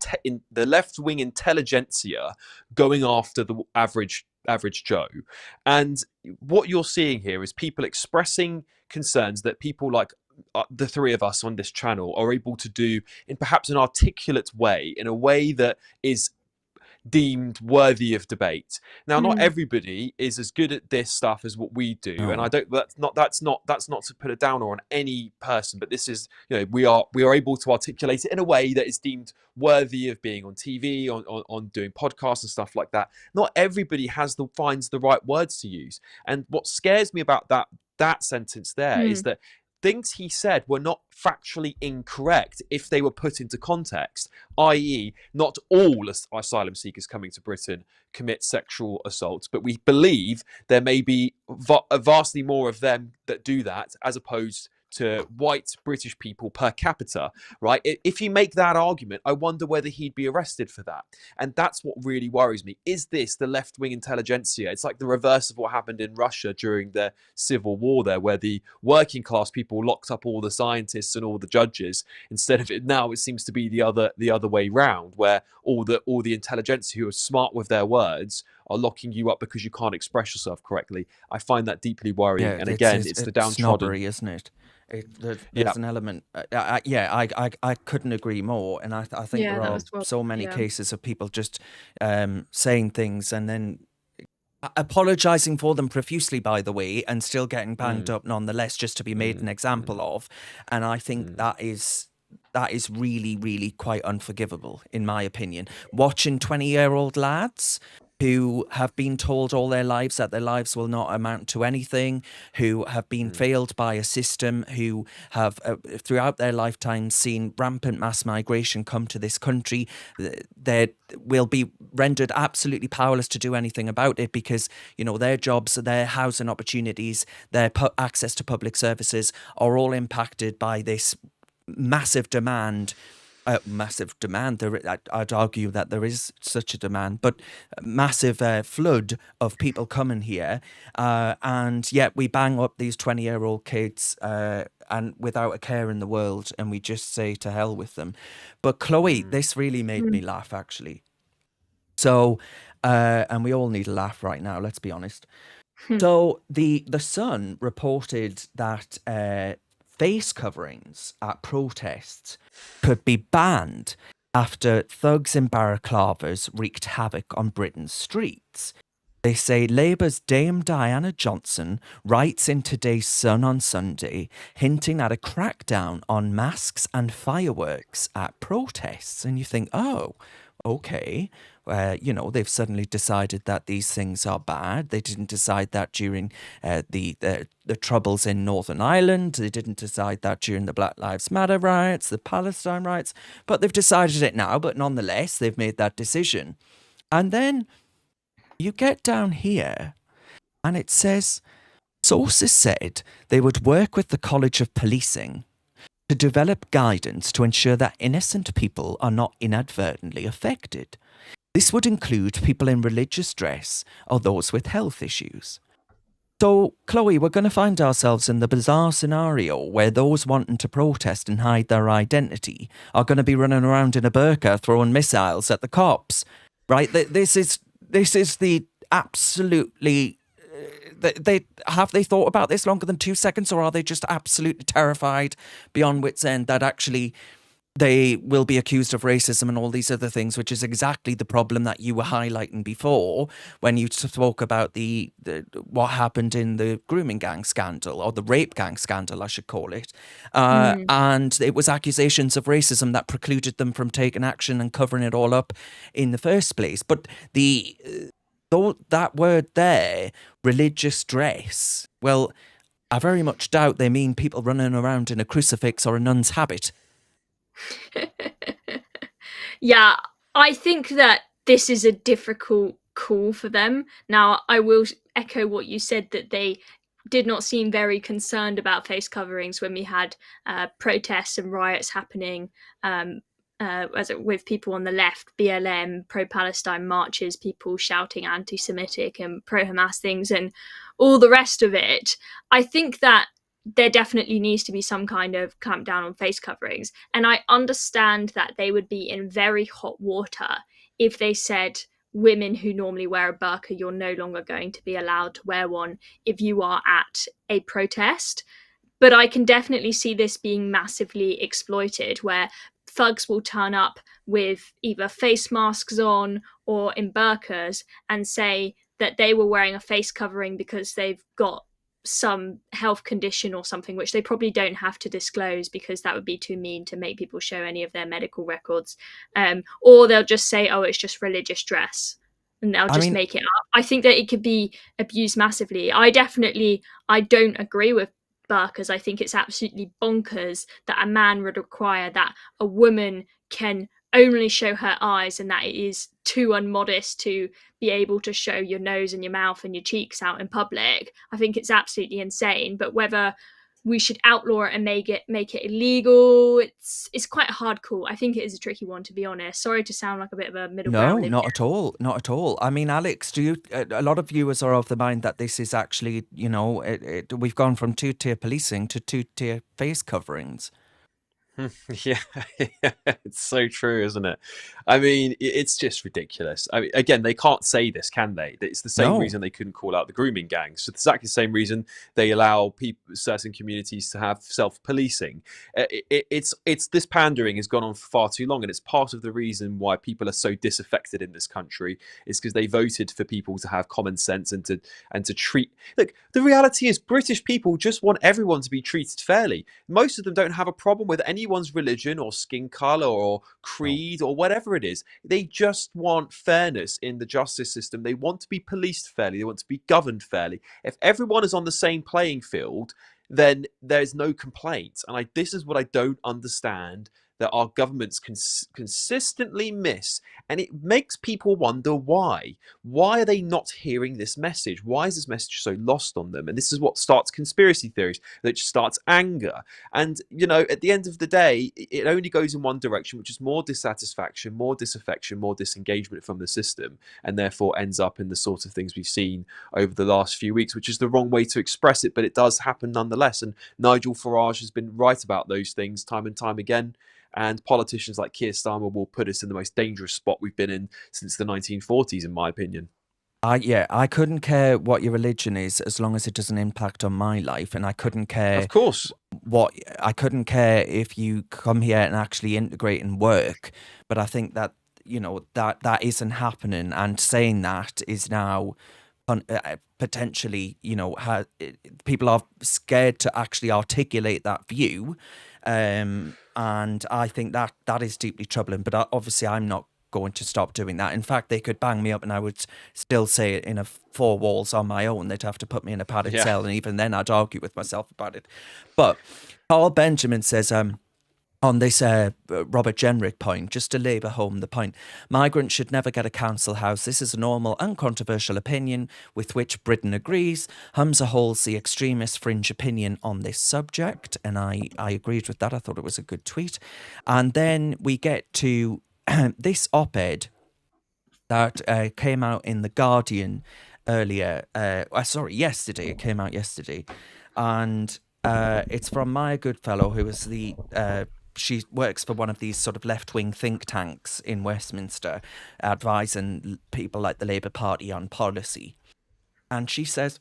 left wing intelligentsia going after the average Joe, and what you're seeing here is people expressing concerns that people like the three of us on this channel are able to do in perhaps an articulate way, in a way that is deemed worthy of debate. Now, not everybody is as good at this stuff as what we do, and I don't. That's not to put a downer on any person, but this is, we are able to articulate it in a way that is deemed worthy of being on TV, on doing podcasts and stuff like that. Not everybody finds the right words to use, and what scares me about that sentence there is that things he said were not factually incorrect if they were put into context, i.e. not all asylum seekers coming to Britain commit sexual assaults, but we believe there may be vastly more of them that do that as opposed to white British people per capita, right? If you make that argument, I wonder whether he'd be arrested for that. And that's what really worries me. Is this the left-wing intelligentsia? It's like the reverse of what happened in Russia during the civil war there, where the working class people locked up all the scientists and all the judges. Instead of it, now it seems to be the other way round, where all the intelligentsia who are smart with their words are locking you up because you can't express yourself correctly. I find that deeply worrying. And again, it's the downtrodden, snobbery, isn't it? There's an element. I couldn't agree more, and I think there are so many cases of people just saying things and then apologizing for them profusely, by the way, and still getting banged up nonetheless, just to be made an example of. And I think that is really, really quite unforgivable, in my opinion. Watching 20-year-old lads who have been told all their lives that their lives will not amount to anything, who have been failed by a system, who have throughout their lifetime seen rampant mass migration come to this country, they will be rendered absolutely powerless to do anything about it because, their jobs, their housing opportunities, their access to public services are all impacted by this massive demand. I'd argue that there is such a demand, but massive flood of people coming here, and yet we bang up these 20-year-old kids and without a care in the world, and we just say to hell with them. But Chloe, this really made me laugh, actually. So, and we all need a laugh right now, let's be honest. So the Sun reported that face coverings at protests could be banned after thugs in balaclavas wreaked havoc on Britain's streets. They say Labour's Dame Diana Johnson writes in today's Sun on Sunday, hinting at a crackdown on masks and fireworks at protests. And you think, oh, okay. They've suddenly decided that these things are bad. They didn't decide that during the troubles in Northern Ireland. They didn't decide that during the Black Lives Matter riots, the Palestine riots. But they've decided it now. But nonetheless, they've made that decision. And then you get down here and it says, sources said they would work with the College of Policing to develop guidance to ensure that innocent people are not inadvertently affected. This would include people in religious dress or those with health issues. So, Chloe, we're going to find ourselves in the bizarre scenario where those wanting to protest and hide their identity are going to be running around in a burqa throwing missiles at the cops, right? This is the absolutely... Have they thought about this longer than 2 seconds, or are they just absolutely terrified beyond wits' end that actually they will be accused of racism and all these other things, which is exactly the problem that you were highlighting before when you spoke about the what happened in the grooming gang scandal, or the rape gang scandal, I should call it. And it was accusations of racism that precluded them from taking action and covering it all up in the first place. But though that word there, religious dress, well, I very much doubt they mean people running around in a crucifix or a nun's habit. Yeah, I think that this is a difficult call for them. Now, I will echo what you said, that they did not seem very concerned about face coverings when we had protests and riots happening with people on the left, BLM, pro-Palestine marches, people shouting anti-Semitic and pro-Hamas things and all the rest of it. I think that there definitely needs to be some kind of clampdown on face coverings. And I understand that they would be in very hot water if they said women who normally wear a burqa, you're no longer going to be allowed to wear one if you are at a protest. But I can definitely see this being massively exploited, where thugs will turn up with either face masks on or in burqas and say that they were wearing a face covering because they've got some health condition or something, which they probably don't have to disclose because that would be too mean to make people show any of their medical records. Or they'll just say, oh, it's just religious dress, and they'll just make it up. I think that it could be abused massively. I don't agree with burqas. I think it's absolutely bonkers that a man would require that a woman can only show her eyes, and that it is too unmodest to be able to show your nose and your mouth and your cheeks out in public. I think it's absolutely insane. But whether we should outlaw it and make it illegal, it's quite a hard call. I think it is a tricky one, to be honest. Sorry to sound like a bit of a middle ground. No, not at all. Not at all. I mean, Alex, a lot of viewers are of the mind that this is actually, we've gone from two-tier policing to two-tier face coverings. Yeah, it's so true, isn't it? I mean, it's just ridiculous. I mean, again, they can't say this, can they? It's the same reason they couldn't call out the grooming gangs. So it's exactly the same reason they allow certain communities to have self-policing. It's this pandering has gone on for far too long, and it's part of the reason why people are so disaffected in this country is because they voted for people to have common sense and to treat. Look, the reality is British people just want everyone to be treated fairly. Most of them don't have a problem with anyone's religion or skin color or creed or whatever it is. They just want fairness in the justice system. They want to be policed fairly. They want to be governed fairly. If everyone is on the same playing field, then there's no complaint. And this is what I don't understand that our governments consistently miss. And it makes people wonder why. Why are they not hearing this message? Why is this message so lost on them? And this is what starts conspiracy theories, that starts anger. And, at the end of the day, it only goes in one direction, which is more dissatisfaction, more disaffection, more disengagement from the system, and therefore ends up in the sort of things we've seen over the last few weeks, which is the wrong way to express it, but it does happen nonetheless. And Nigel Farage has been right about those things time and time again. And politicians like Keir Starmer will put us in the most dangerous spot we've been in since the 1940s, in my opinion. I couldn't care what your religion is as long as it doesn't impact on my life, and I couldn't care. Of course, I couldn't care if you come here and actually integrate and work. But I think that that isn't happening, and saying that is now potentially people are scared to actually articulate that view. And I think that is deeply troubling. But obviously, I'm not going to stop doing that. In fact, they could bang me up and I would still say it in four walls on my own. They'd have to put me in a padded cell, and even then I'd argue with myself about it. But Paul Benjamin says, on this Robert Jenrick point, just to labour home the point, migrants should never get a council house. This is a normal, uncontroversial opinion with which Britain agrees. Humza holds the extremist fringe opinion on this subject, and I agreed with that. I thought it was a good tweet. And then we get to this op-ed that came out in The Guardian yesterday. It came out yesterday. And it's from Maya Goodfellow, who is she works for one of these sort of left-wing think tanks in Westminster, advising people like the Labour Party on policy. And she says,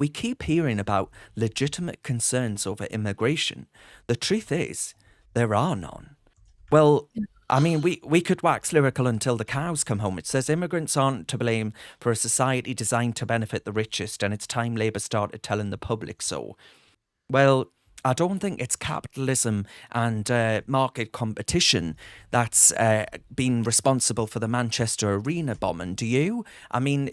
we keep hearing about legitimate concerns over immigration. The truth is, there are none. Well, I mean, we could wax lyrical until the cows come home. It says immigrants aren't to blame for a society designed to benefit the richest, and it's time Labour started telling the public so. Well, I don't think it's capitalism and market competition that's been responsible for the Manchester Arena bombing. Do you? I mean,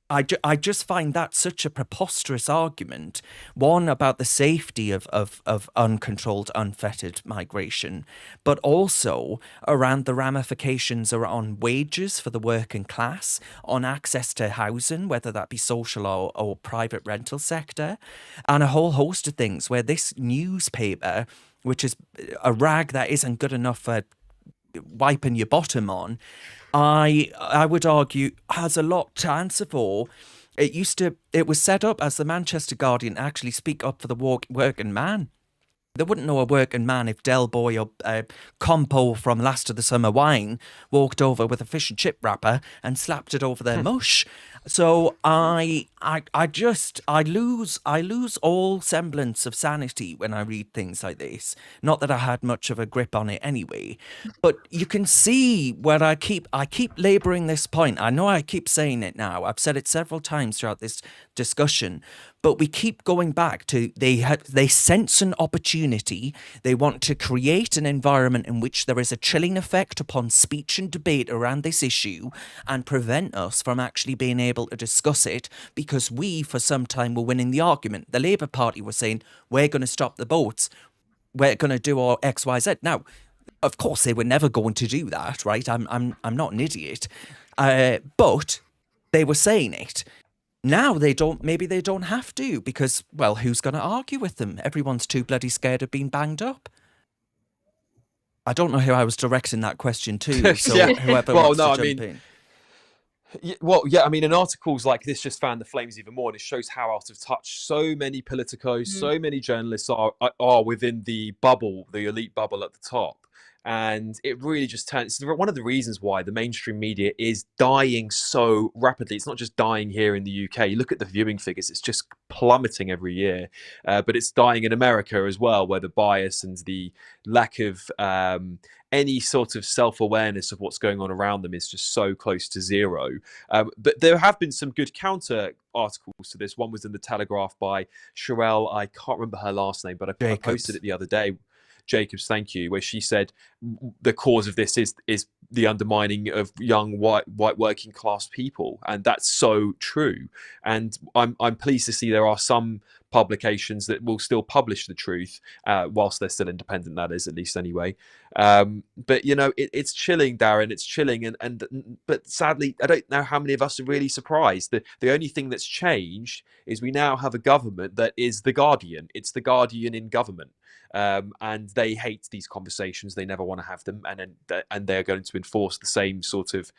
I just find that such a preposterous argument. One, about the safety of uncontrolled, unfettered migration, but also around the ramifications on wages for the working class, on access to housing, whether that be social or private rental sector, and a whole host of things where this newspaper, which is a rag that isn't good enough for wiping your bottom on, I would argue has a lot to answer for. It was set up as the Manchester Guardian to actually speak up for the working man. They wouldn't know a working man if Del Boy or Compo from Last of the Summer Wine walked over with a fish and chip wrapper and slapped it over their mush. So I lose all semblance of sanity when I read things like this. Not that I had much of a grip on it anyway, but you can see where I keep labouring this point. I know I keep saying it now. I've said it several times throughout this discussion, but we keep going back to they sense an opportunity. They want to create an environment in which there is a chilling effect upon speech and debate around this issue and prevent us from actually being able to discuss it, because we, for some time, were winning the argument. The Labour Party was saying, we're going to stop the boats. We're going to do our X, Y, Z. Now, of course, they were never going to do that, right? I'm not an idiot. But they were saying it. Now maybe they don't have to, because, well, who's going to argue with them? Everyone's too bloody scared of being banged up. I don't know who I was directing that question to, so Yeah. whoever Well, wants no, to I jump mean, in. I mean, and articles like this just fan the flames even more, and it shows how out of touch so many politicos, so many journalists are within the bubble, the elite bubble at the top. And it really just turns, it's one of the reasons why the mainstream media is dying so rapidly. It's not just dying here in the UK. You look at the viewing figures, it's just plummeting every year. But it's dying in America as well, where the bias and the lack of any sort of self-awareness of what's going on around them is just so close to zero. But there have been some good counter articles to this. One was in the Telegraph by Sherelle, I can't remember her last name, but I posted it the other day. Jacobs, thank you, where she said the cause of this is the undermining of young white working class people, and that's so true. And I'm pleased to see there are some publications that will still publish the truth, whilst they're still independent. That is, at least anyway. But you know, it's chilling, Darren. It's chilling, but sadly, I don't know how many of us are really surprised. The only thing that's changed is we now have a government that is the Guardian. It's the Guardian in government. And they hate these conversations. They never want to have them, and they're going to enforce the same sort of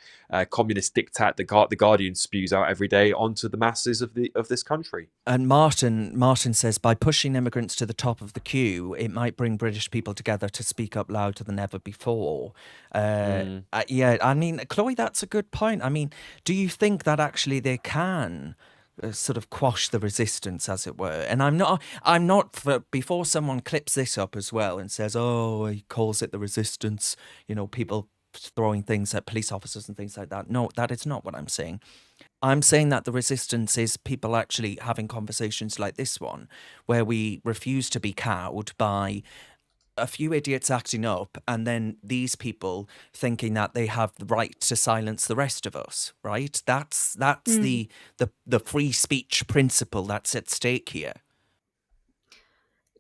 communist diktat the Guardian spews out every day onto the masses of this country. And Martin says, by pushing immigrants to the top of the queue, it might bring British people together to speak up louder than ever before. Yeah, I mean, Chloe, that's a good point. I mean, do you think that actually they can sort of quash the resistance, as it were? And I'm not for, before someone clips this up as well and says, oh, he calls it the resistance, you know, people throwing things at police officers and things like that. No, that is not what I'm saying. I'm saying that the resistance is people actually having conversations like this one, where we refuse to be cowed by a few idiots acting up, and then these people thinking that they have the right to silence the rest of us, right? That's the free speech principle that's at stake here.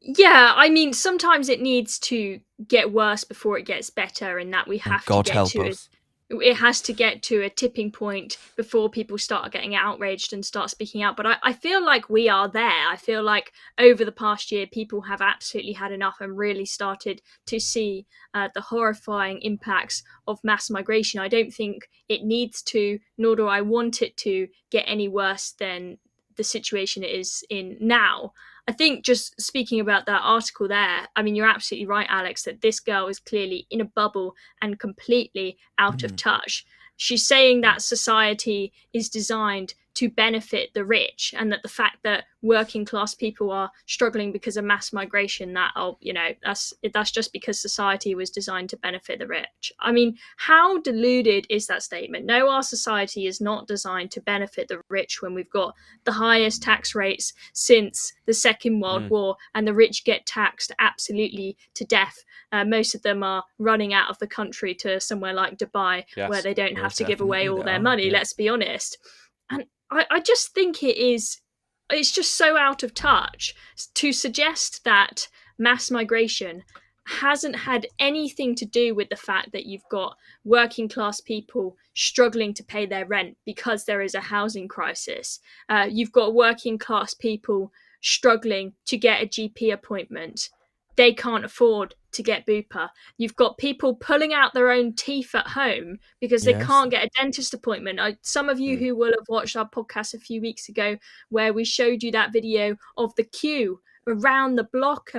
Yeah, I mean, sometimes it needs to get worse before it gets better, and that we have God to get help to us. it has to get to a tipping point before people start getting outraged and start speaking out. But I feel like we are there. I feel like over the past year, people have absolutely had enough and really started to see the horrifying impacts of mass migration. I don't think it needs to, nor do I want it to, get any worse than the situation it is in now. I think, just speaking about that article there, I mean, you're absolutely right, Alex, that this girl is clearly in a bubble and completely out of touch. She's saying that society is designed to benefit the rich, and that the fact that working class people are struggling because of mass migration, that's just because society was designed to benefit the rich. I mean, how deluded is that statement? No, our society is not designed to benefit the rich when we've got the highest tax rates since the Second World War, and the rich get taxed absolutely to death. Most of them are running out of the country to somewhere like Dubai, where they don't have to give away all their money, let's be honest. And I just think it's just so out of touch to suggest that mass migration hasn't had anything to do with the fact that you've got working class people struggling to pay their rent because there is a housing crisis. You've got working class people struggling to get a GP appointment. They can't afford to get Bupa. You've got people pulling out their own teeth at home because they can't get a dentist appointment. Some of you who will have watched our podcast a few weeks ago, where we showed you that video of the queue around the block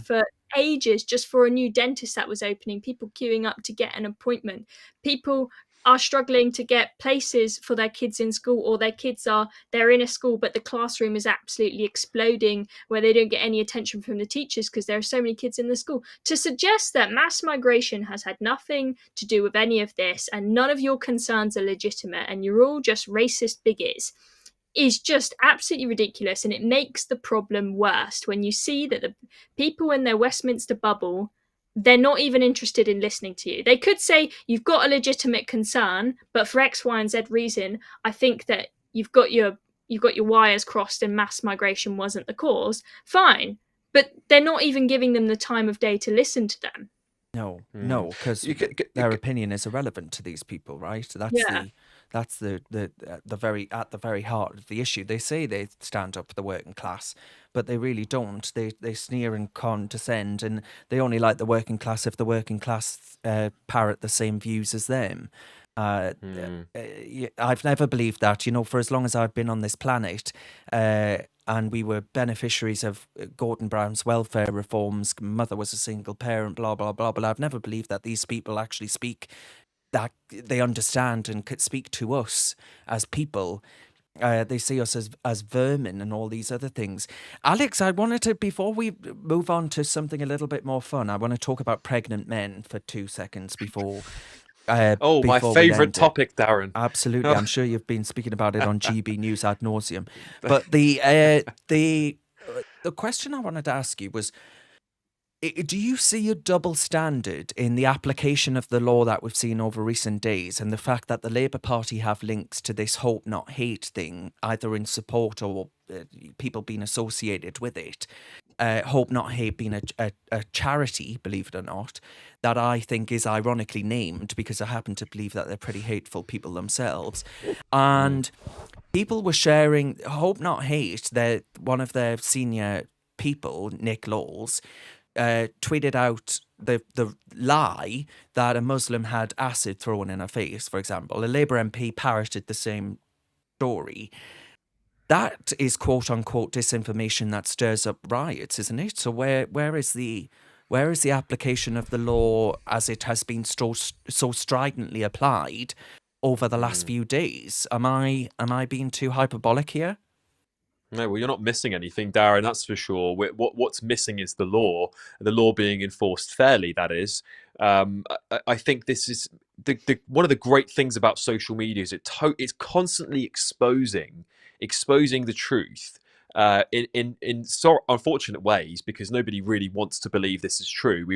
for ages just for a new dentist that was opening, people queuing up to get an appointment. People are struggling to get places for their kids in school, or they're in a school but the classroom is absolutely exploding where they don't get any attention from the teachers because there are so many kids in the school. To suggest that mass migration has had nothing to do with any of this and none of your concerns are legitimate and you're all just racist bigots is just absolutely ridiculous, and it makes the problem worse when you see that the people in their Westminster bubble, they're not even interested in listening to you. They could say you've got a legitimate concern, but for X, Y, and Z reason, I think that you've got your wires crossed and mass migration wasn't the cause. Fine, but they're not even giving them the time of day to listen to them. No, because their opinion is irrelevant to these people, right? That's the very at the very heart of the issue. They say they stand up for the working class, but they really don't. They sneer and condescend, and they only like the working class if the working class parrot the same views as them. I've never believed that, for as long as I've been on this planet, and we were beneficiaries of Gordon Brown's welfare reforms. Mother was a single parent, blah, blah, blah, blah. I've never believed that these people actually speak, that they understand and could speak to us as people. They see us as vermin and all these other things. Alex, I wanted to, before we move on to something a little bit more fun, I want to talk about pregnant men for 2 seconds before... my favourite topic, Darren. Absolutely, I'm sure you've been speaking about it on GB News ad nauseum. But the question I wanted to ask you was, do you see a double standard in the application of the law that we've seen over recent days, and the fact that the Labour Party have links to this hope not hate thing, either in support or people being associated with it? Hope Not Hate being a charity, believe it or not, that I think is ironically named because I happen to believe that they're pretty hateful people themselves. And people were sharing Hope Not Hate. One of their senior people, Nick Lawls, tweeted out the lie that a Muslim had acid thrown in her face, for example. A Labour MP parroted the same story. That is quote unquote disinformation that stirs up riots, isn't it? So where is the application of the law as it has been so stridently applied over the last few days? Am I being too hyperbolic here? No, well, you're not missing anything, Darren, that's for sure. What's missing is the law being enforced fairly, that is. I think this is one of the great things about social media is it's constantly exposing the truth in so unfortunate ways, because nobody really wants to believe this is true.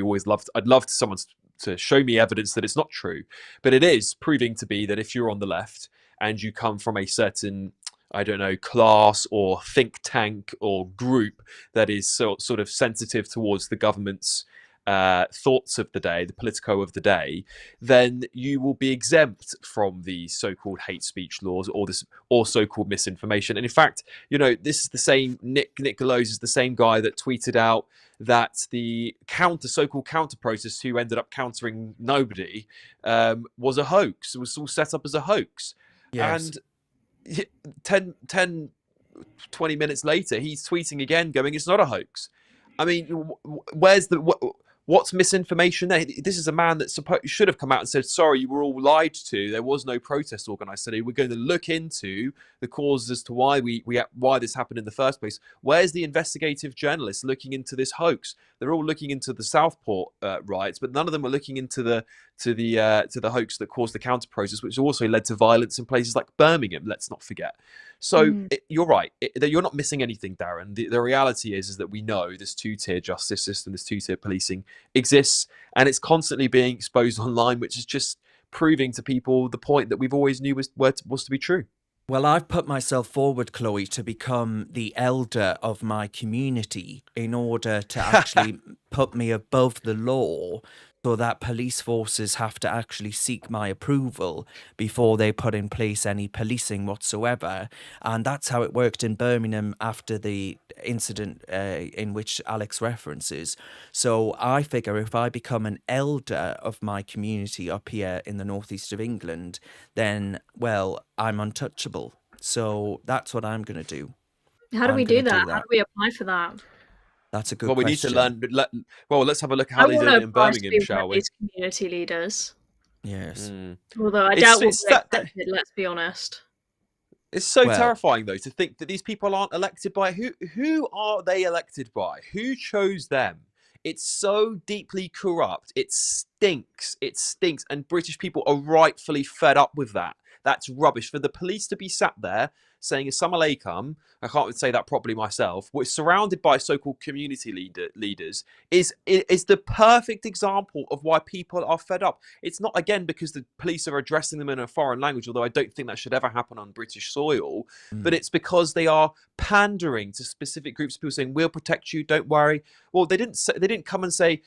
I'd love someone to show me evidence that it's not true, but it is proving to be that if you're on the left and you come from a certain, I don't know, class or think tank or group that is sort of sensitive towards the government's thoughts of the day, the politico of the day, then you will be exempt from the so-called hate speech laws or so-called misinformation. And in fact, this is the same Nick Lawls is the same guy that tweeted out that the so-called counter protest who ended up countering nobody was a hoax. It was all set up as a hoax. Yes. And 20 minutes later, he's tweeting again going, it's not a hoax. I mean, What's misinformation there? This is a man that should have come out and said, sorry, you were all lied to. There was no protest organised today. We're going to look into the causes as to why why this happened in the first place. Where's the investigative journalists looking into this hoax? They're all looking into the Southport riots, but none of them are looking into the hoax that caused the counter protest, which also led to violence in places like Birmingham. Let's not forget. So you're right. You're not missing anything, Darren. The reality is that we know this two-tier justice system, this two-tier policing exists, and it's constantly being exposed online, which is just proving to people the point that we've always knew was to be true. Well, I've put myself forward, Chloe, to become the elder of my community in order to actually put me above the law, so that police forces have to actually seek my approval before they put in place any policing whatsoever. And that's how it worked in Birmingham after the incident in which Alex references. So I figure if I become an elder of my community up here in the northeast of England, then, well, I'm untouchable. So that's what I'm going to do. How do we do that? How do we apply for that? That's a good question. Well, we need to learn. Well, let's have a look at how they did it in Birmingham, shall we? These community leaders. Yes. Although I doubt we'll get elected, let's be honest. It's so terrifying, though, to think that these people aren't elected by... Who are they elected by? Who chose them? It's so deeply corrupt. It stinks. It stinks. And British people are rightfully fed up with that. That's rubbish. For the police to be sat there saying Assalamu alaikum, I can't say that properly myself, we're surrounded by so-called community leaders, is the perfect example of why people are fed up. It's not, again, because the police are addressing them in a foreign language, although I don't think that should ever happen on British soil, but it's because they are pandering to specific groups of people saying, we'll protect you, don't worry. Well, they didn't come and say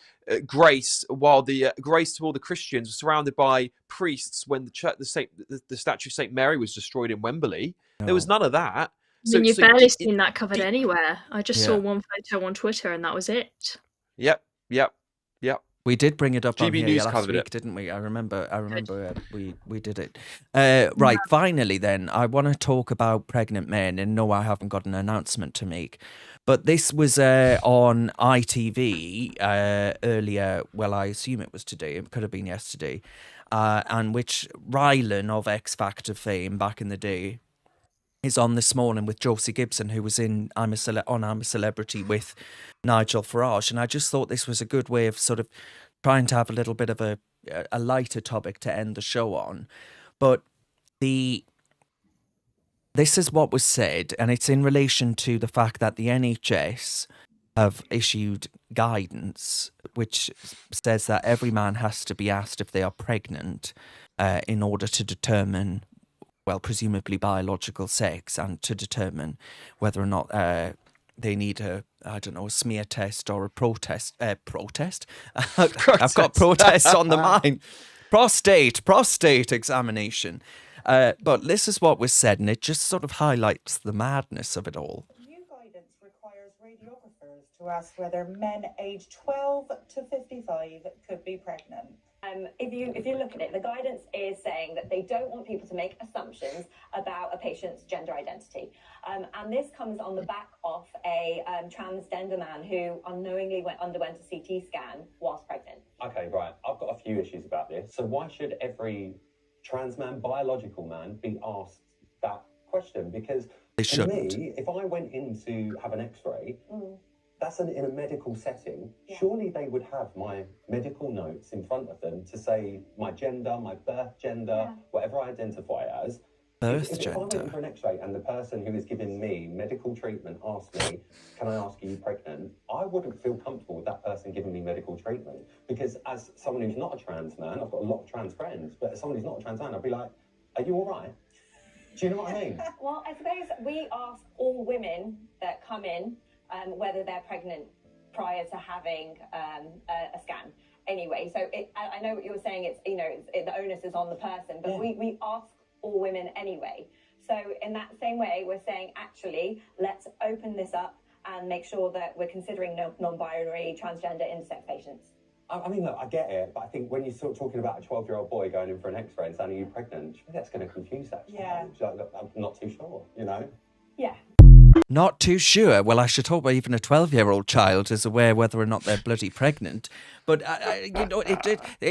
grace, while the grace to all the Christians were surrounded by priests when the statue of St. Mary was destroyed in Wembley. No. There was none of that. I mean, you've barely seen that covered anywhere. I just saw one photo on Twitter and that was it. Yep. We did bring it up GB on here News last week, didn't we? I remember we did it. Right, finally then, I want to talk about pregnant men, and no, I haven't got an announcement to make. But this was on ITV earlier, well, I assume it was today, it could have been yesterday, and which Rylan of X Factor fame back in the day is on this morning with Josie Gibson, who was in I'm a Celebrity with Nigel Farage. And I just thought this was a good way of sort of trying to have a little bit of a lighter topic to end the show on. But this is what was said, and it's in relation to the fact that the NHS have issued guidance which says that every man has to be asked if they are pregnant in order to determine, well, presumably biological sex, and to determine whether or not they need a smear test or a protest. I've got protests on the mind. Prostate examination. But this is what was said, and it just sort of highlights the madness of it all. New guidance requires radiographers to ask whether men aged 12 to 55 could be pregnant. If you look at it, the guidance is saying that they don't want people to make assumptions about a patient's gender identity. And this comes on the back of a transgender man who unknowingly underwent a CT scan whilst pregnant. Okay, right. I've got a few issues about this. So why should every trans man, biological man, be asked that question? Because for me, if I went in to have an X-ray, that's in a medical setting. Yeah. Surely they would have my medical notes in front of them to say my gender, my birth gender, whatever I identify as. If I went in for an X-ray and the person who is giving me medical treatment asked me, can I ask, are you pregnant? I wouldn't feel comfortable with that person giving me medical treatment, because as someone who's not a trans man, I've got a lot of trans friends, but as someone who's not a trans man, I'd be like, are you all right? Do you know what I mean? Well, I suppose we ask all women that come in whether they're pregnant prior to having a scan. Anyway, so I know what you were saying. The onus is on the person, but we ask all women anyway. So in that same way, we're saying, actually, let's open this up and make sure that we're considering non-binary, transgender, intersex patients. I mean, look, I get it, but I think when you're sort of talking about a 12-year-old boy going in for an X-ray and saying, are you pregnant? That's going to confuse that child. Like, look, I'm not too sure, you know? Yeah. Not too sure. Well, I should hope even a 12-year-old child is aware whether or not they're bloody pregnant. But,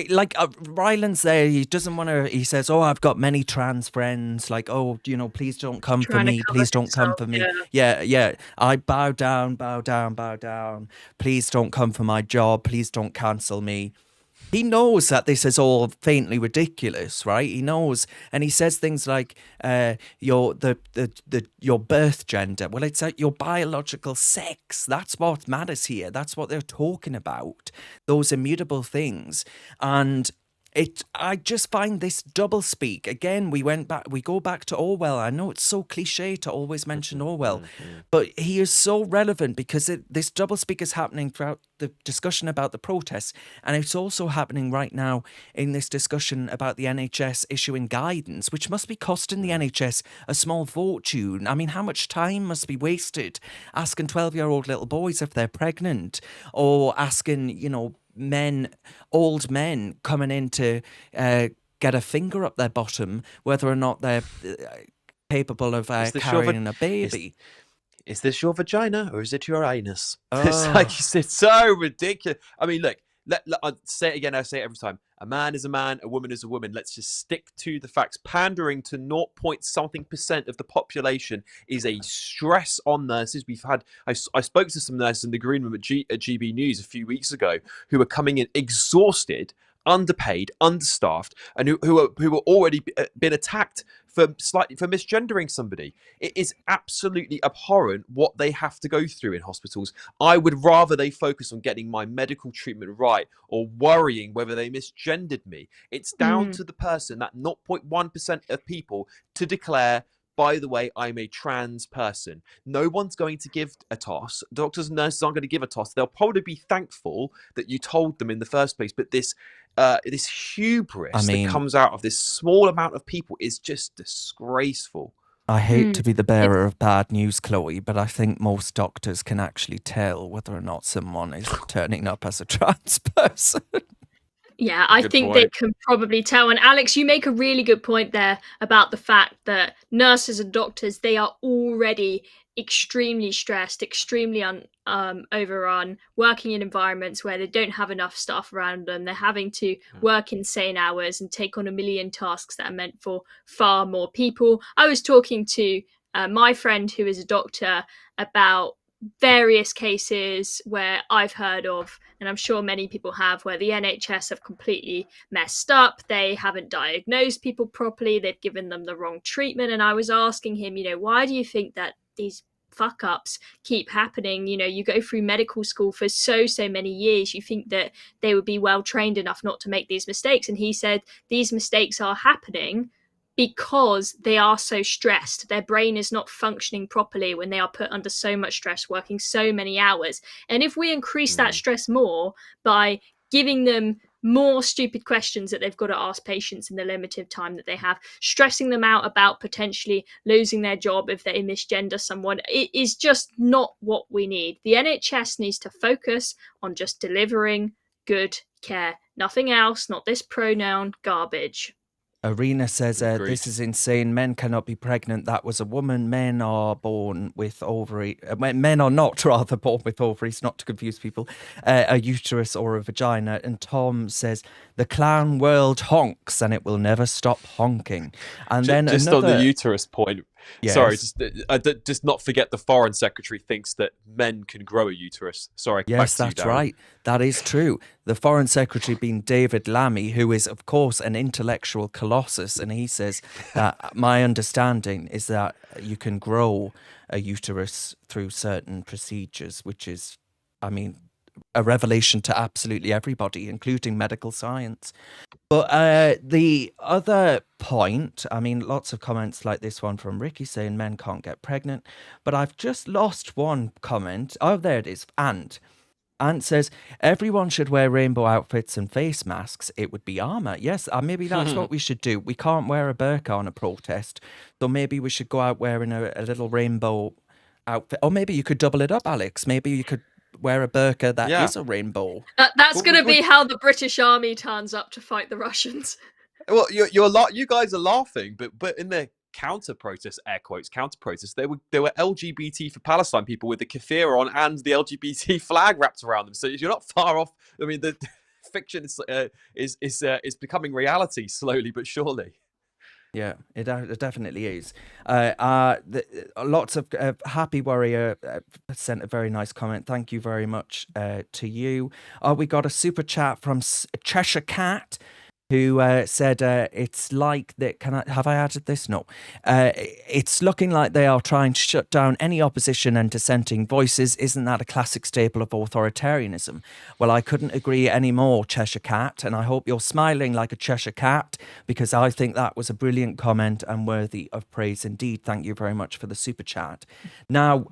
like, Ryland's there, he doesn't want to, he says, oh, I've got many trans friends, like, oh, please don't come for me, please don't come for me. Yeah, I bow down, bow down, bow down. Please don't come for my job, please don't cancel me. He knows that this is all faintly ridiculous, right? He knows, and he says things like your birth gender. Well, it's like your biological sex. That's what matters here. That's what they're talking about. Those immutable things, and I just find this doublespeak. Again, we go back to Orwell. I know it's so cliche to always mention Orwell, but he is so relevant because this doublespeak is happening throughout the discussion about the protests, and it's also happening right now in this discussion about the NHS issuing guidance, which must be costing the NHS a small fortune. I mean, how much time must be wasted asking 12-year-old little boys if they're pregnant, or asking, old men coming in to get a finger up their bottom, whether or not they're capable of carrying a baby. Is this your vagina or is it your anus? Oh. It's so ridiculous. I mean, look, I'll say it again, I say it every time. A man is a man, a woman is a woman. Let's just stick to the facts. Pandering to 0.something% of the population is a stress on nurses. I spoke to some nurses in the green room at GB News a few weeks ago who were coming in exhausted, underpaid, understaffed, and who were already been attacked for misgendering somebody. It is absolutely abhorrent what they have to go through in hospitals. I would rather they focus on getting my medical treatment right or worrying whether they misgendered me. It's down to the person, that 0.1% of people, to declare, by the way, I'm a trans person. No one's going to give a toss. Doctors and nurses aren't going to give a toss. They'll probably be thankful that you told them in the first place. But this hubris that comes out of this small amount of people is just disgraceful. I hate to be the bearer of bad news, Chloe, but I think most doctors can actually tell whether or not someone is turning up as a trans person. Yeah, I think they can probably tell. And Alex, you make a really good point there about the fact that nurses and doctors, they are already extremely stressed, extremely overrun, working in environments where they don't have enough staff around them. They're having to work insane hours and take on a million tasks that are meant for far more people. I was talking to my friend who is a doctor about various cases where I've heard of, and I'm sure many people have, where the NHS have completely messed up. They haven't diagnosed people properly. They've given them the wrong treatment. And I was asking him, why do you think that these fuck ups keep happening? You go through medical school for so many years. You think that they would be well trained enough not to make these mistakes. And he said these mistakes are happening because they are so stressed. Their brain is not functioning properly when they are put under so much stress, working so many hours. And if we increase that stress more by giving them more stupid questions that they've got to ask patients in the limited time that they have, stressing them out about potentially losing their job if they misgender someone, it is just not what we need. The NHS needs to focus on just delivering good care. Nothing else, not this pronoun garbage. Arena says, this is insane. Men cannot be pregnant. That was a woman. Men are born with ovary. Men are not, rather, born with ovaries, not to confuse people, a uterus or a vagina. And Tom says, the clown world honks and it will never stop honking. And then just another... on the uterus point, yes. Sorry, just not forget the foreign secretary thinks that men can grow a uterus. Sorry. Yes, that's right. That is true. The foreign secretary being David Lammy, who is, of course, an intellectual colossus. And he says that my understanding is that you can grow a uterus through certain procedures, which is, I mean, a revelation to absolutely everybody, including medical science. But the other point, I mean, lots of comments like this one from Ricky saying men can't get pregnant. But I've just lost one comment. Oh, there it is. Ant says, everyone should wear rainbow outfits and face masks. It would be armour. Yes, maybe that's what we should do. We can't wear a burqa on a protest. So maybe we should go out wearing a little rainbow outfit. Or maybe you could double it up, Alex. Maybe you could wear a burqa that is a rainbow. That's going to be how the British Army turns up to fight the Russians. Well, you guys are laughing, but in the counter protests, air quotes, counter protests. There were LGBT for Palestine people with the keffir on and the LGBT flag wrapped around them. So you're not far off. I mean, the fiction is becoming reality slowly but surely. Yeah, it definitely is. Lots of Happy Warrior sent a very nice comment. Thank you very much to you. We got a super chat from Cheshire Cat, who said it's like that. Have I added this? No. It's looking like they are trying to shut down any opposition and dissenting voices. Isn't that a classic staple of authoritarianism? Well, I couldn't agree any more, Cheshire Cat, and I hope you're smiling like a Cheshire Cat, because I think that was a brilliant comment and worthy of praise indeed. Thank you very much for the super chat. Now,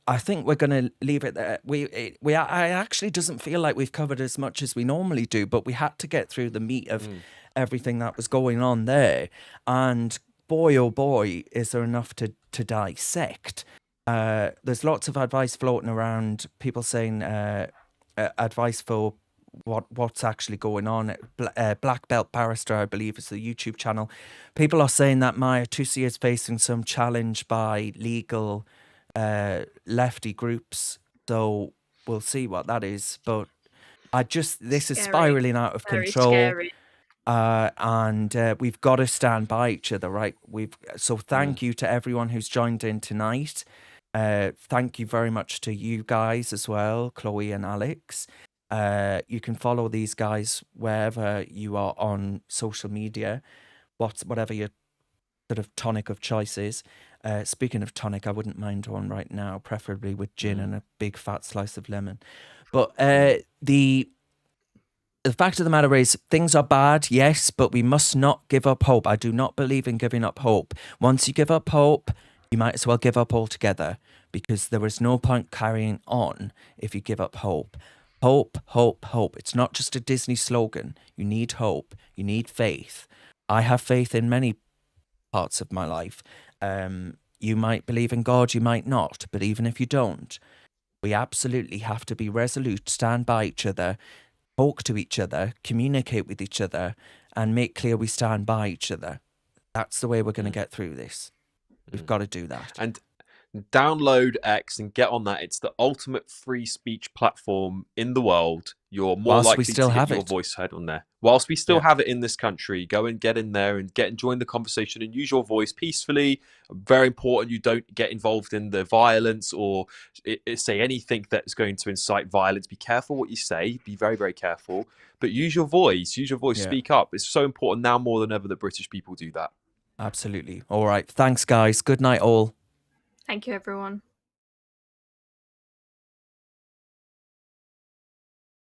I think we're going to leave it there. I actually doesn't feel like we've covered as much as we normally do, but we had to get through the meat of everything that was going on there. And boy, oh boy, is there enough to dissect. There's lots of advice floating around, people saying advice for what's actually going on. Black Belt Barrister, I believe, is the YouTube channel. People are saying that Maya Tusi is facing some challenge by legal lefty groups, so we'll see what that is. But this is spiraling out of control. Scary. And we've got to stand by each other, right? So thank you to everyone who's joined in tonight. Thank you very much to you guys as well, Chloe and Alex. You can follow these guys wherever you are on social media, whatever your sort of tonic of choice is. Speaking of tonic, I wouldn't mind one right now, preferably with gin and a big fat slice of lemon. But the fact of the matter is, things are bad, yes, but we must not give up hope. I do not believe in giving up hope. Once you give up hope, you might as well give up altogether, because there is no point carrying on if you give up hope. Hope, hope, hope. It's not just a Disney slogan. You need hope. You need faith. I have faith in many parts of my life. You might believe in God, you might not, but even if you don't, we absolutely have to be resolute, stand by each other, talk to each other, communicate with each other, and make clear we stand by each other. That's the way we're going to get through this. We've got to do that. And download X and get on that. It's the ultimate free speech platform in the world. You're more likely to get your voice heard on there. Whilst we still have it in this country, go and get in there and join the conversation and use your voice peacefully. Very important you don't get involved in the violence or say anything that is going to incite violence. Be careful what you say. Be very, very careful. But use your voice. Speak up. It's so important now more than ever that British people do that. Absolutely. All right. Thanks, guys. Good night, all. Thank you, everyone.